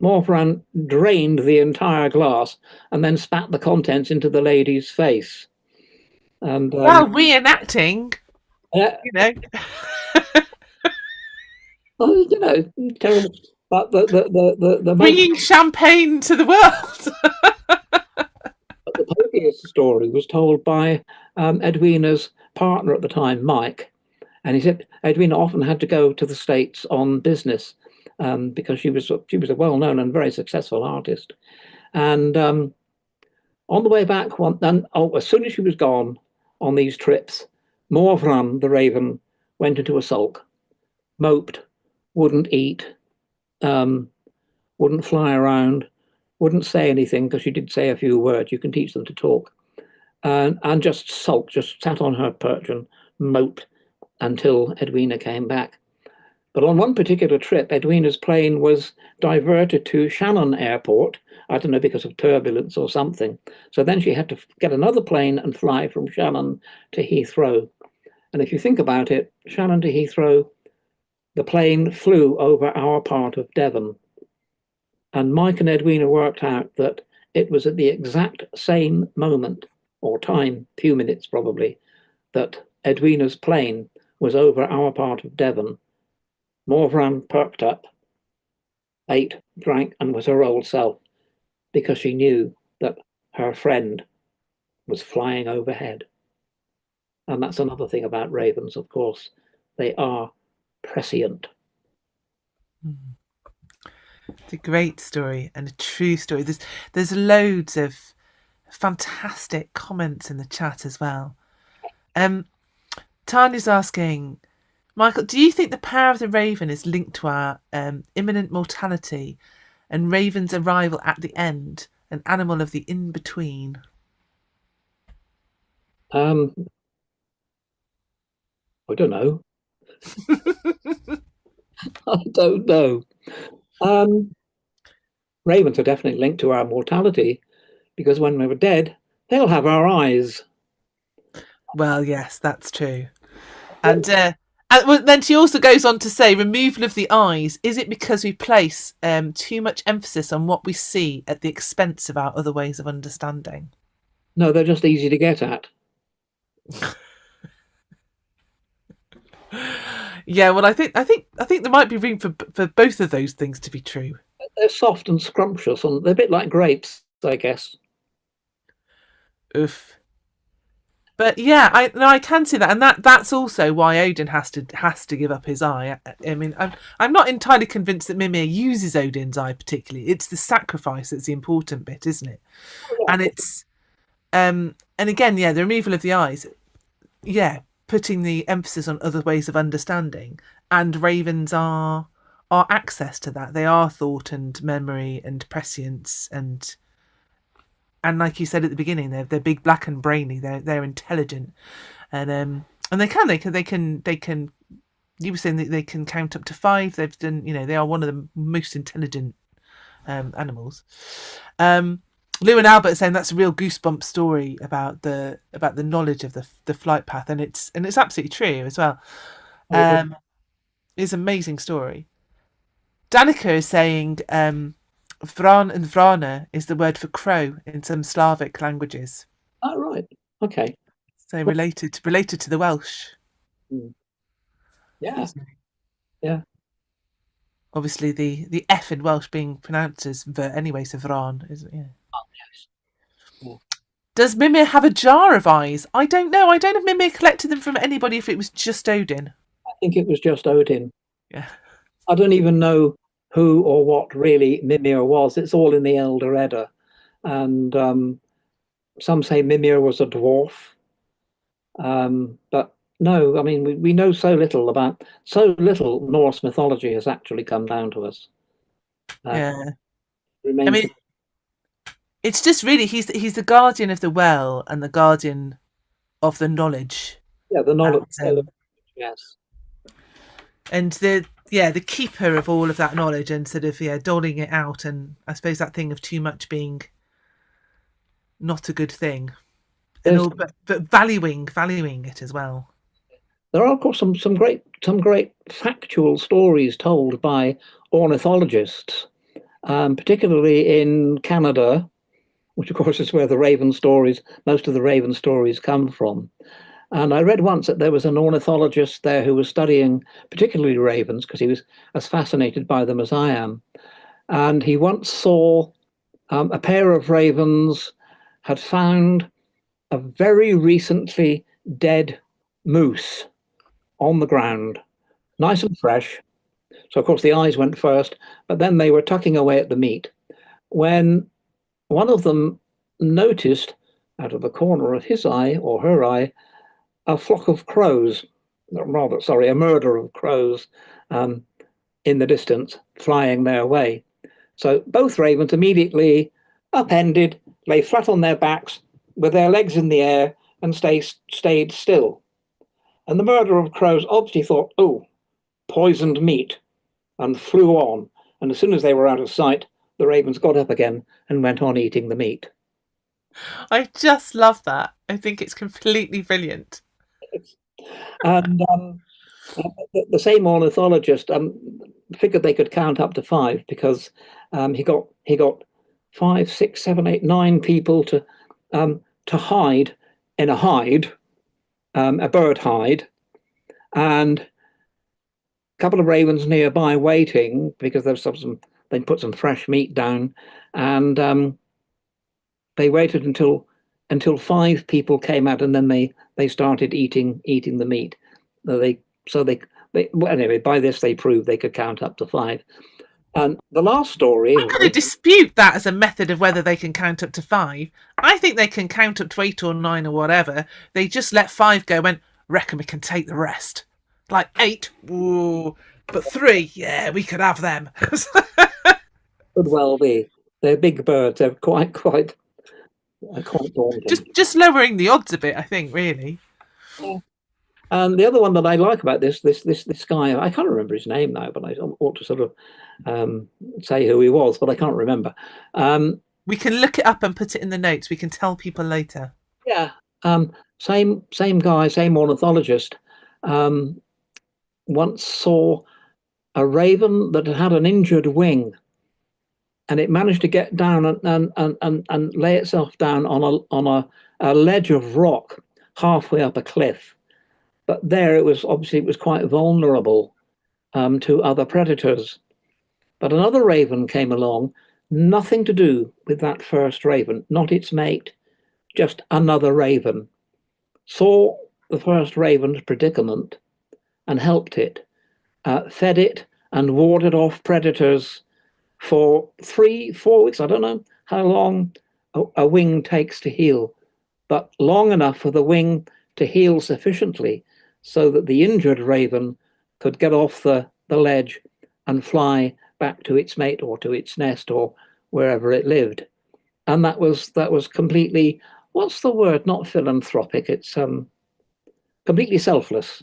Morvran drained the entire glass and then spat the contents into the lady's face. And well, reenacting, well, terrible. But the bringing champagne to the world. The pokiest story was told by Edwina's partner at the time, Mike, and he said Edwina often had to go to the States on business because she was a well-known and very successful artist. And on the way back, as soon as she was gone on these trips, Morvran, the raven, went into a sulk, moped, wouldn't eat, wouldn't fly around, wouldn't say anything, because she did say a few words. You can teach them to talk. And just sulked, just sat on her perch and moped until Edwina came back. But on one particular trip, Edwina's plane was diverted to Shannon Airport. I don't know, because of turbulence or something. So then she had to get another plane and fly from Shannon to Heathrow. And if you think about it, Shannon to Heathrow, the plane flew over our part of Devon. And Mike and Edwina worked out that it was at the exact same moment or time, few minutes probably, that Edwina's plane was over our part of Devon. Morvran perked up, ate, drank, and was her old self, because she knew that her friend was flying overhead. And that's another thing about ravens, of course. They are prescient. It's a great story and a true story. There's loads of fantastic comments in the chat as well. Um, Tanya's asking, Michael, do you think the power of the raven is linked to our imminent mortality and Raven's arrival at the end, an animal of the in-between? Um, I don't know. I don't know. Um, Ravens are definitely linked to our mortality because when we're dead, they'll have our eyes. Well, yes, that's true. And then she also goes on to say, removal of the eyes, is it because we place too much emphasis on what we see at the expense of our other ways of understanding? No, they're just easy to get at. Yeah, well, I think there might be room for both of those things to be true. They're soft and scrumptious, and they're a bit like grapes, I guess. Oof. But yeah, I can see that, and that's also why Odin has to give up his eye. I mean, I'm not entirely convinced that Mimir uses Odin's eye particularly. It's the sacrifice that's the important bit, isn't it? And it's and again, yeah, the removal of the eyes, yeah, putting the emphasis on other ways of understanding, and ravens are access to that. They are thought and memory and prescience and like you said at the beginning, they're big, black, and brainy. They're intelligent, and they can. You were saying that they can count up to five. They've done, they are one of the most intelligent animals. Lou and Albert are saying that's a real goosebump story about the knowledge of the flight path, and it's absolutely true as well. It's an amazing story. Danica is saying Vran and Vrana is the word for crow in some Slavic languages. Oh, right. Okay. So related to the Welsh. Mm. Yeah. Yeah. Obviously, the F in Welsh being pronounced as ver anyway, so Vran is yeah. Oh, yes. Yeah. Does Mimir have a jar of eyes? I don't know. I don't know if Mimir collected them from anybody. If it was just Odin. I think it was just Odin. Yeah. I don't even know who or what really Mimir was. It's all in the Elder Edda. And some say Mimir was a dwarf. But no, I mean, we know so little Norse mythology has actually come down to us. Yeah. I Remains mean, it's just really he's the guardian of the well and the guardian of the knowledge. yeah, the knowledge. And, Yes. and the keeper of all of that knowledge and sort of doling it out, and I suppose that thing of too much being not a good thing, and all, but valuing it as well. There are, of course, some great factual stories told by ornithologists, particularly in Canada, which of course is where most of the raven stories come from. And I read once that there was an ornithologist there who was studying particularly ravens because he was as fascinated by them as I am. And he once saw a pair of ravens had found a very recently dead moose on the ground, nice and fresh. So, of course, the eyes went first, but then they were tucking away at the meat when one of them noticed out of the corner of his eye or her eye a flock of crows, a murder of crows in the distance flying their way. So both ravens immediately upended, lay flat on their backs with their legs in the air and stayed still. And the murderer of crows obviously thought, oh, poisoned meat, and flew on. And as soon as they were out of sight, the ravens got up again and went on eating the meat. I just love that. I think it's completely brilliant. And the same ornithologist figured they could count up to five because he got 5, 6, 7, 8, 9 people to hide in a hide, a bird hide, and a couple of ravens nearby waiting because there's they put some fresh meat down, and they waited until 5 people came out, and then they started eating the meat. Well, anyway, by this they proved they could count up to 5. And the last story, I'm going to dispute that as a method of whether they can count up to 5. I think they can count up to 8 or 9 or whatever. They just let 5 go and reckon we can take the rest. Like 8, ooh, but 3, yeah, we could have them. could well be. They're big birds. They're quite daunting. just lowering the odds a bit, I think, really. Yeah. And the other one that I like about this guy, I can't remember his name now, but I ought to sort of say who he was, but I can't remember. We can look it up and put it in the notes. We can tell people later. Yeah, same guy, same ornithologist. Once saw a raven that had an injured wing, and it managed to get down and lay itself down on a ledge of rock halfway up a cliff. But there it was quite vulnerable to other predators. But another raven came along, nothing to do with that first raven, not its mate, just another raven. Saw the first raven's predicament and helped it, fed it and warded off predators for 3-4 weeks. I don't know how long a wing takes to heal, but long enough for the wing to heal sufficiently so that the injured raven could get off the ledge and fly back to its mate or to its nest or wherever it lived. And that was completely, what's the word? Not philanthropic. It's completely selfless.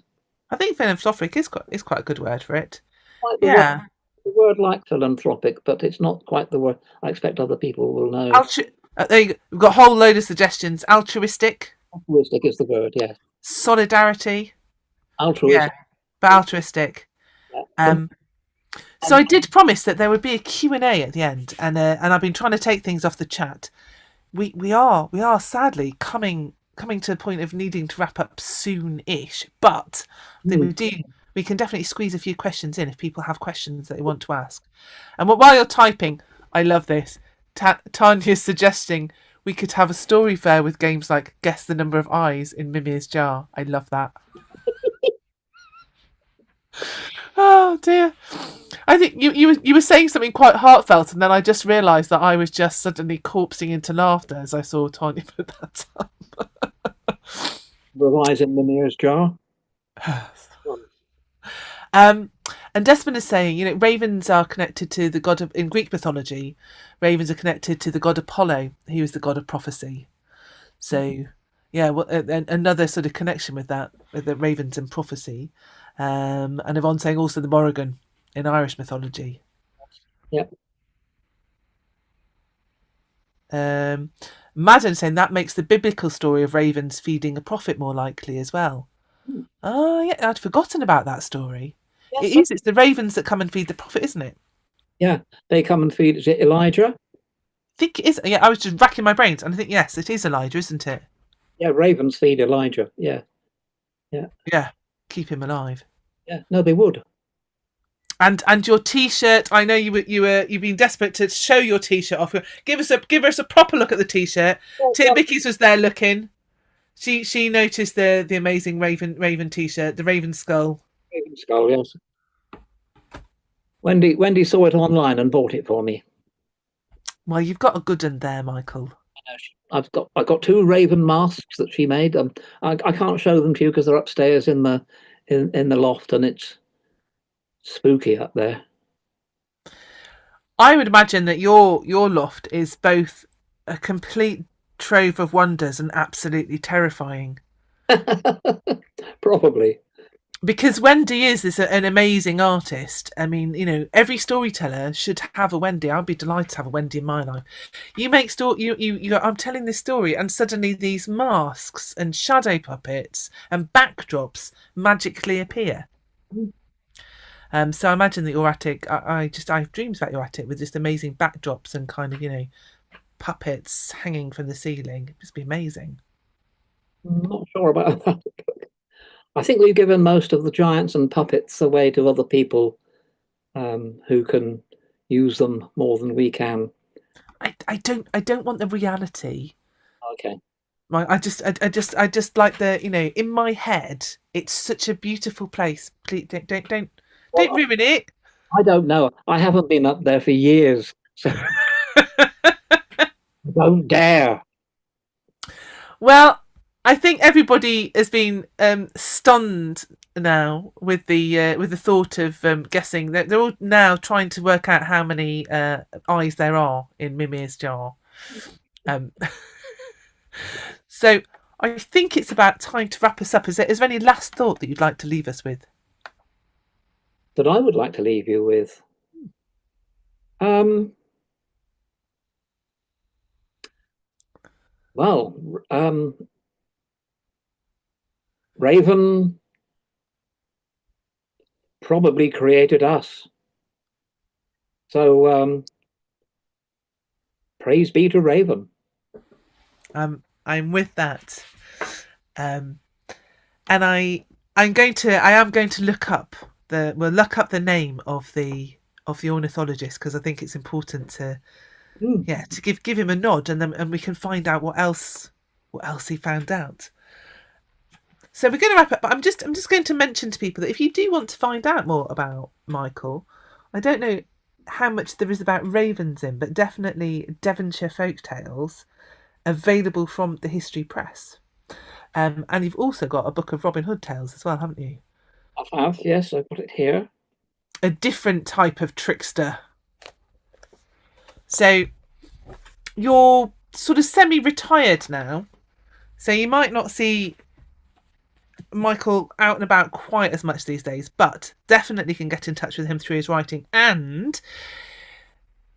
I think philanthropic is quite a good word for it. Like Yeah. the word like philanthropic, but it's not quite the word I expect other people will know. There you go. We've got a whole load of suggestions. Altruistic. Altruistic is the word, yeah. Solidarity. Altruism. Yeah, but altruistic. Yeah. So I did promise that there would be a Q&A at the end, and I've been trying to take things off the chat. We are sadly coming to the point of needing to wrap up soon-ish, but then we can definitely squeeze a few questions in if people have questions that they want to ask. And while you're typing, I love this. Tanya's suggesting we could have a story fair with games like Guess the Number of Eyes in Mimir's Jar. I love that. Oh dear. I think you were saying something quite heartfelt, and then I just realised that I was just suddenly corpsing into laughter as I saw Tanya put that up. Revise in the nearest jar. And Desmond is saying, ravens are connected to the god of, in Greek mythology, ravens are connected to the god Apollo, who is the god of prophecy. So, yeah, well, another sort of connection with that, with the ravens and prophecy. And Yvonne saying also the Morrigan in Irish mythology. Yep. Madden saying that makes the biblical story of ravens feeding a prophet more likely as well. Oh, yeah, I'd forgotten about that story. Yes, it's the ravens that come and feed the prophet, isn't it? Yeah, they come and feed. Is it Elijah? I think it is. Yeah, I was just racking my brains, and I think, yes, it is Elijah, isn't it? Yeah, ravens feed Elijah. Yeah. Keep him alive. Yeah, no, they would. And your T-shirt, I know you've been desperate to show your T-shirt off. Give us a proper look at the T-shirt. Tia Mickey's was there looking. She noticed the amazing Raven T-shirt, the Raven skull. Raven skull, yes. Wendy saw it online and bought it for me. Well, you've got a good one there, Michael. I've got 2 raven masks that she made. I can't show them to you because they're upstairs in the loft, and it's spooky up there. I would imagine that your loft is both a complete trove of wonders and absolutely terrifying. Probably. Because Wendy is an amazing artist. I mean, every storyteller should have a Wendy. I'd be delighted to have a Wendy in my life. You make I'm telling this story, and suddenly these masks and shadow puppets and backdrops magically appear. So I imagine that your attic. I have dreams about your attic with just amazing backdrops and kind of puppets hanging from the ceiling. It'd just be amazing. I'm not sure about that. I think we've given most of the giants and puppets away to other people who can use them more than we can. I don't want the reality. Okay. I just like the in my head. It's such a beautiful place. Please don't ruin it. I don't know. I haven't been up there for years, so don't dare. Well, I think everybody has been stunned now with the thought of guessing. They're all now trying to work out how many eyes there are in Mimir's jar. Um, so I think it's about time to wrap us up. Is there any last thought that you'd like to leave us with? That I would like to leave you with. Um, well, Raven probably created us. So praise be to Raven. I'm with that, and I am going to look up the name of the ornithologist, because I think it's important to to give him a nod, and we can find out what else he found out. So we're going to wrap up, but I'm just going to mention to people that if you do want to find out more about Michael, I don't know how much there is about ravens in, but definitely Devonshire folk tales available from the History Press. And you've also got a book of Robin Hood tales as well, haven't you? I have, yes, I've got it here. A different type of trickster. So you're sort of semi-retired now, so you might not see Michael out and about quite as much these days, but definitely can get in touch with him through his writing. And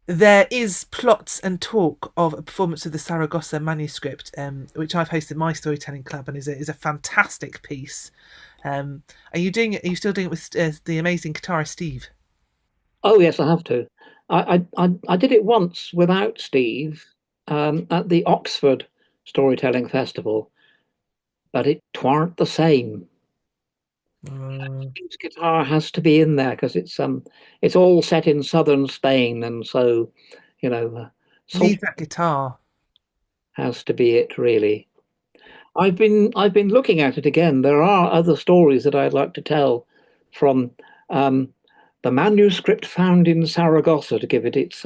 there is plots and talk of a performance of the Saragossa manuscript, which I've hosted my storytelling club, and is a fantastic piece. Are you doing it? Are you still doing it with the amazing guitarist Steve? Oh yes, I have to. I did it once without Steve at the Oxford Storytelling Festival, but it weren't the same. Steve's guitar has to be in there because it's all set in southern Spain, and so salt Need that guitar. has to be it really. I've been looking at it again. There are other stories that I'd like to tell from the manuscript found in Saragossa, to give it its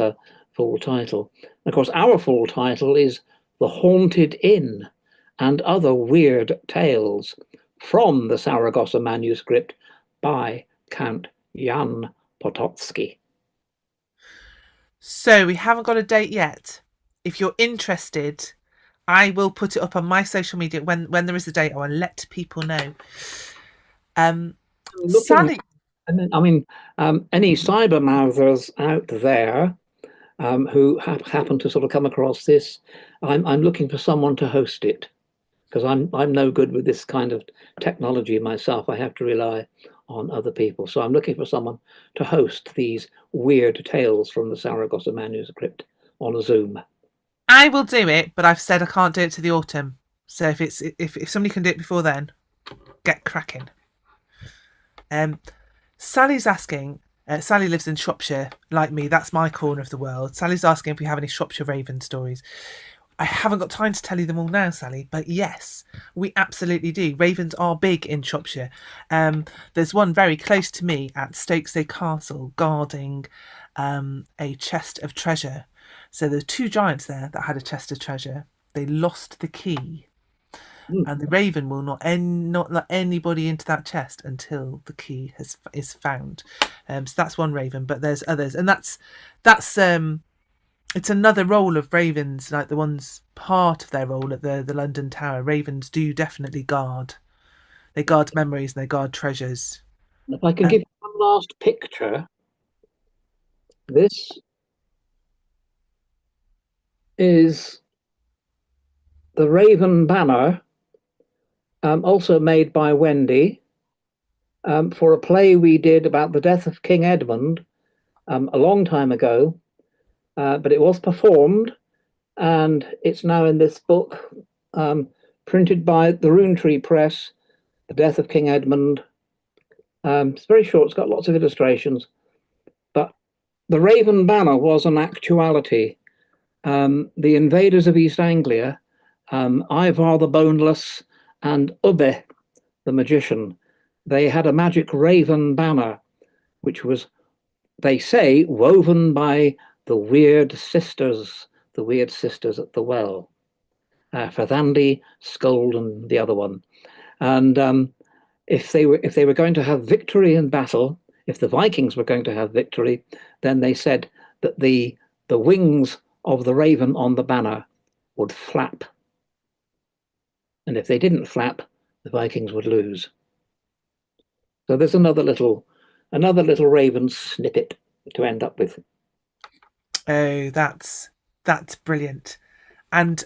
full title. And of course, our full title is The Haunted Inn and Other Weird Tales from the Saragossa manuscript by Count Jan Potocki. So we haven't got a date yet. If you're interested, I will put it up on my social media when there is a date. I will let people know. Sally. I mean, any cybermouthers out there who happen to sort of come across this, I'm looking for someone to host it, because I'm no good with this kind of technology myself. I have to rely on other people. So I'm looking for someone to host these weird tales from the Saragossa manuscript on a Zoom. I will do it, but I've said I can't do it to the autumn. So if somebody can do it before then, get cracking. Sally's asking. Sally lives in Shropshire, like me. That's my corner of the world. Sally's asking if we have any Shropshire Raven stories. I haven't got time to tell you them all now, Sally, but yes, we absolutely do. Ravens are big in Shropshire. There's one very close to me at Stokesay Castle guarding a chest of treasure. So there's two giants there that had a chest of treasure. They lost the key, and the raven will not let anybody into that chest until the key is found. So that's one raven, but there's others, and that's it's another role of ravens, like the ones part of their role at the London Tower. Ravens do definitely guard. They guard memories and they guard treasures. If I can give you one last picture, this is the Raven Banner, also made by Wendy, for a play we did about the death of King Edmund a long time ago, but it was performed, and it's now in this book, printed by the Rune Tree Press, The Death of King Edmund. It's very short, it's got lots of illustrations, but the Raven Banner was an actuality. The invaders of East Anglia, Ivar the Boneless and Ubbe the magician, they had a magic raven banner, which was they say woven by the weird sisters at the well, Fethandi, Skuld, and the other one. And if they were going to have victory in battle, if the Vikings were going to have victory, then they said that the wings of the raven on the banner would flap, and if they didn't flap, the Vikings would lose. So there's another little raven snippet to end up with. Oh, that's brilliant. And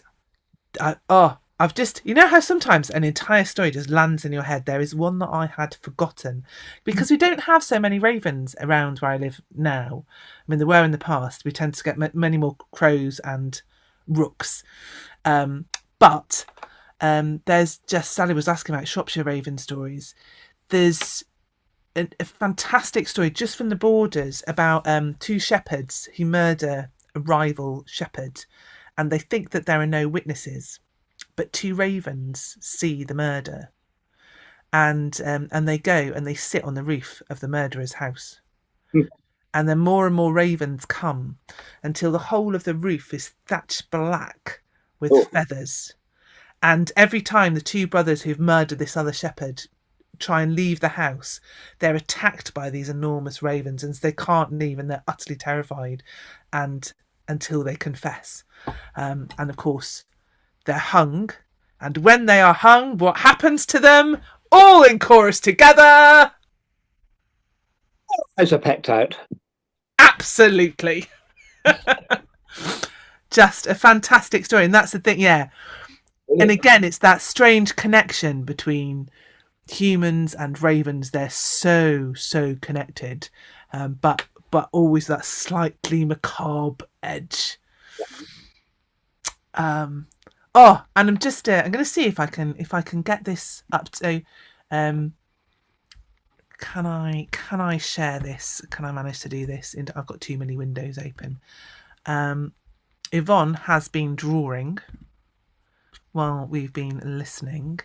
I've just, you know how sometimes an entire story just lands in your head. There is one that I had forgotten because we don't have so many ravens around where I live now. I mean, there were in the past. We tend to get many more crows and rooks. But there's just, Sally was asking about Shropshire raven stories. There's a fantastic story just from the borders about two shepherds who murder a rival shepherd, and they think that there are no witnesses, but two ravens see the murder, and they go and they sit on the roof of the murderer's house. And then more and more ravens come until the whole of the roof is thatched black with feathers. And every time the two brothers who've murdered this other shepherd try and leave the house, they're attacked by these enormous ravens, and they can't leave, and they're utterly terrified, and until they confess. And of course, they're hung. And when they are hung, what happens to them? All in chorus together. Eyes are pecked out. Absolutely. Just a fantastic story. And that's the thing, yeah. And again, it's that strange connection between humans and ravens. They're so connected, but always that slightly macabre edge. And I'm just I'm going to see if I can get this up to. Can I share this? Can I manage to do this? I've got too many windows open. Yvonne has been drawing while we've been listening.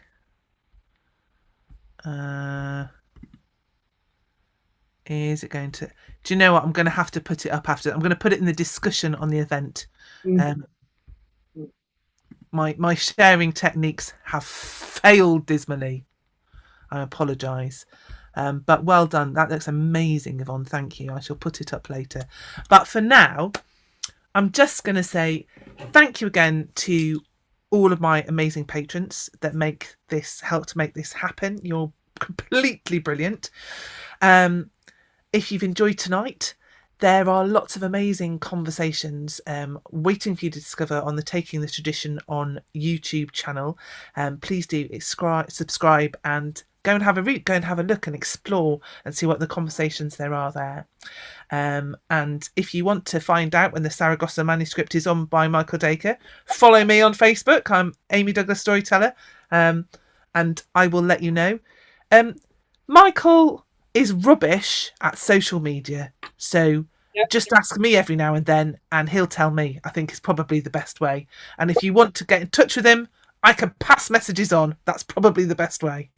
Is it going to? Do you know what? I'm going to have to put it up after. I'm going to put it in the discussion on the event. My sharing techniques have failed dismally. I apologise. But well done. That looks amazing, Yvonne. Thank you. I shall put it up later. But for now, I'm just going to say thank you again to all of my amazing patrons that help to make this happen. You're completely brilliant. If you've enjoyed tonight, there are lots of amazing conversations waiting for you to discover on the Taking the Tradition on YouTube channel. Please do subscribe and go and have a read, go and have a look and explore and see what the conversations there are there. And if you want to find out when the Saragossa manuscript is on by Michael Dacre, follow me on Facebook. I'm Amy Douglas Storyteller, and I will let you know. Michael is rubbish at social media, so just ask me every now and then and he'll tell me. I think it's probably the best way. And if you want to get in touch with him, I can pass messages on. That's probably the best way.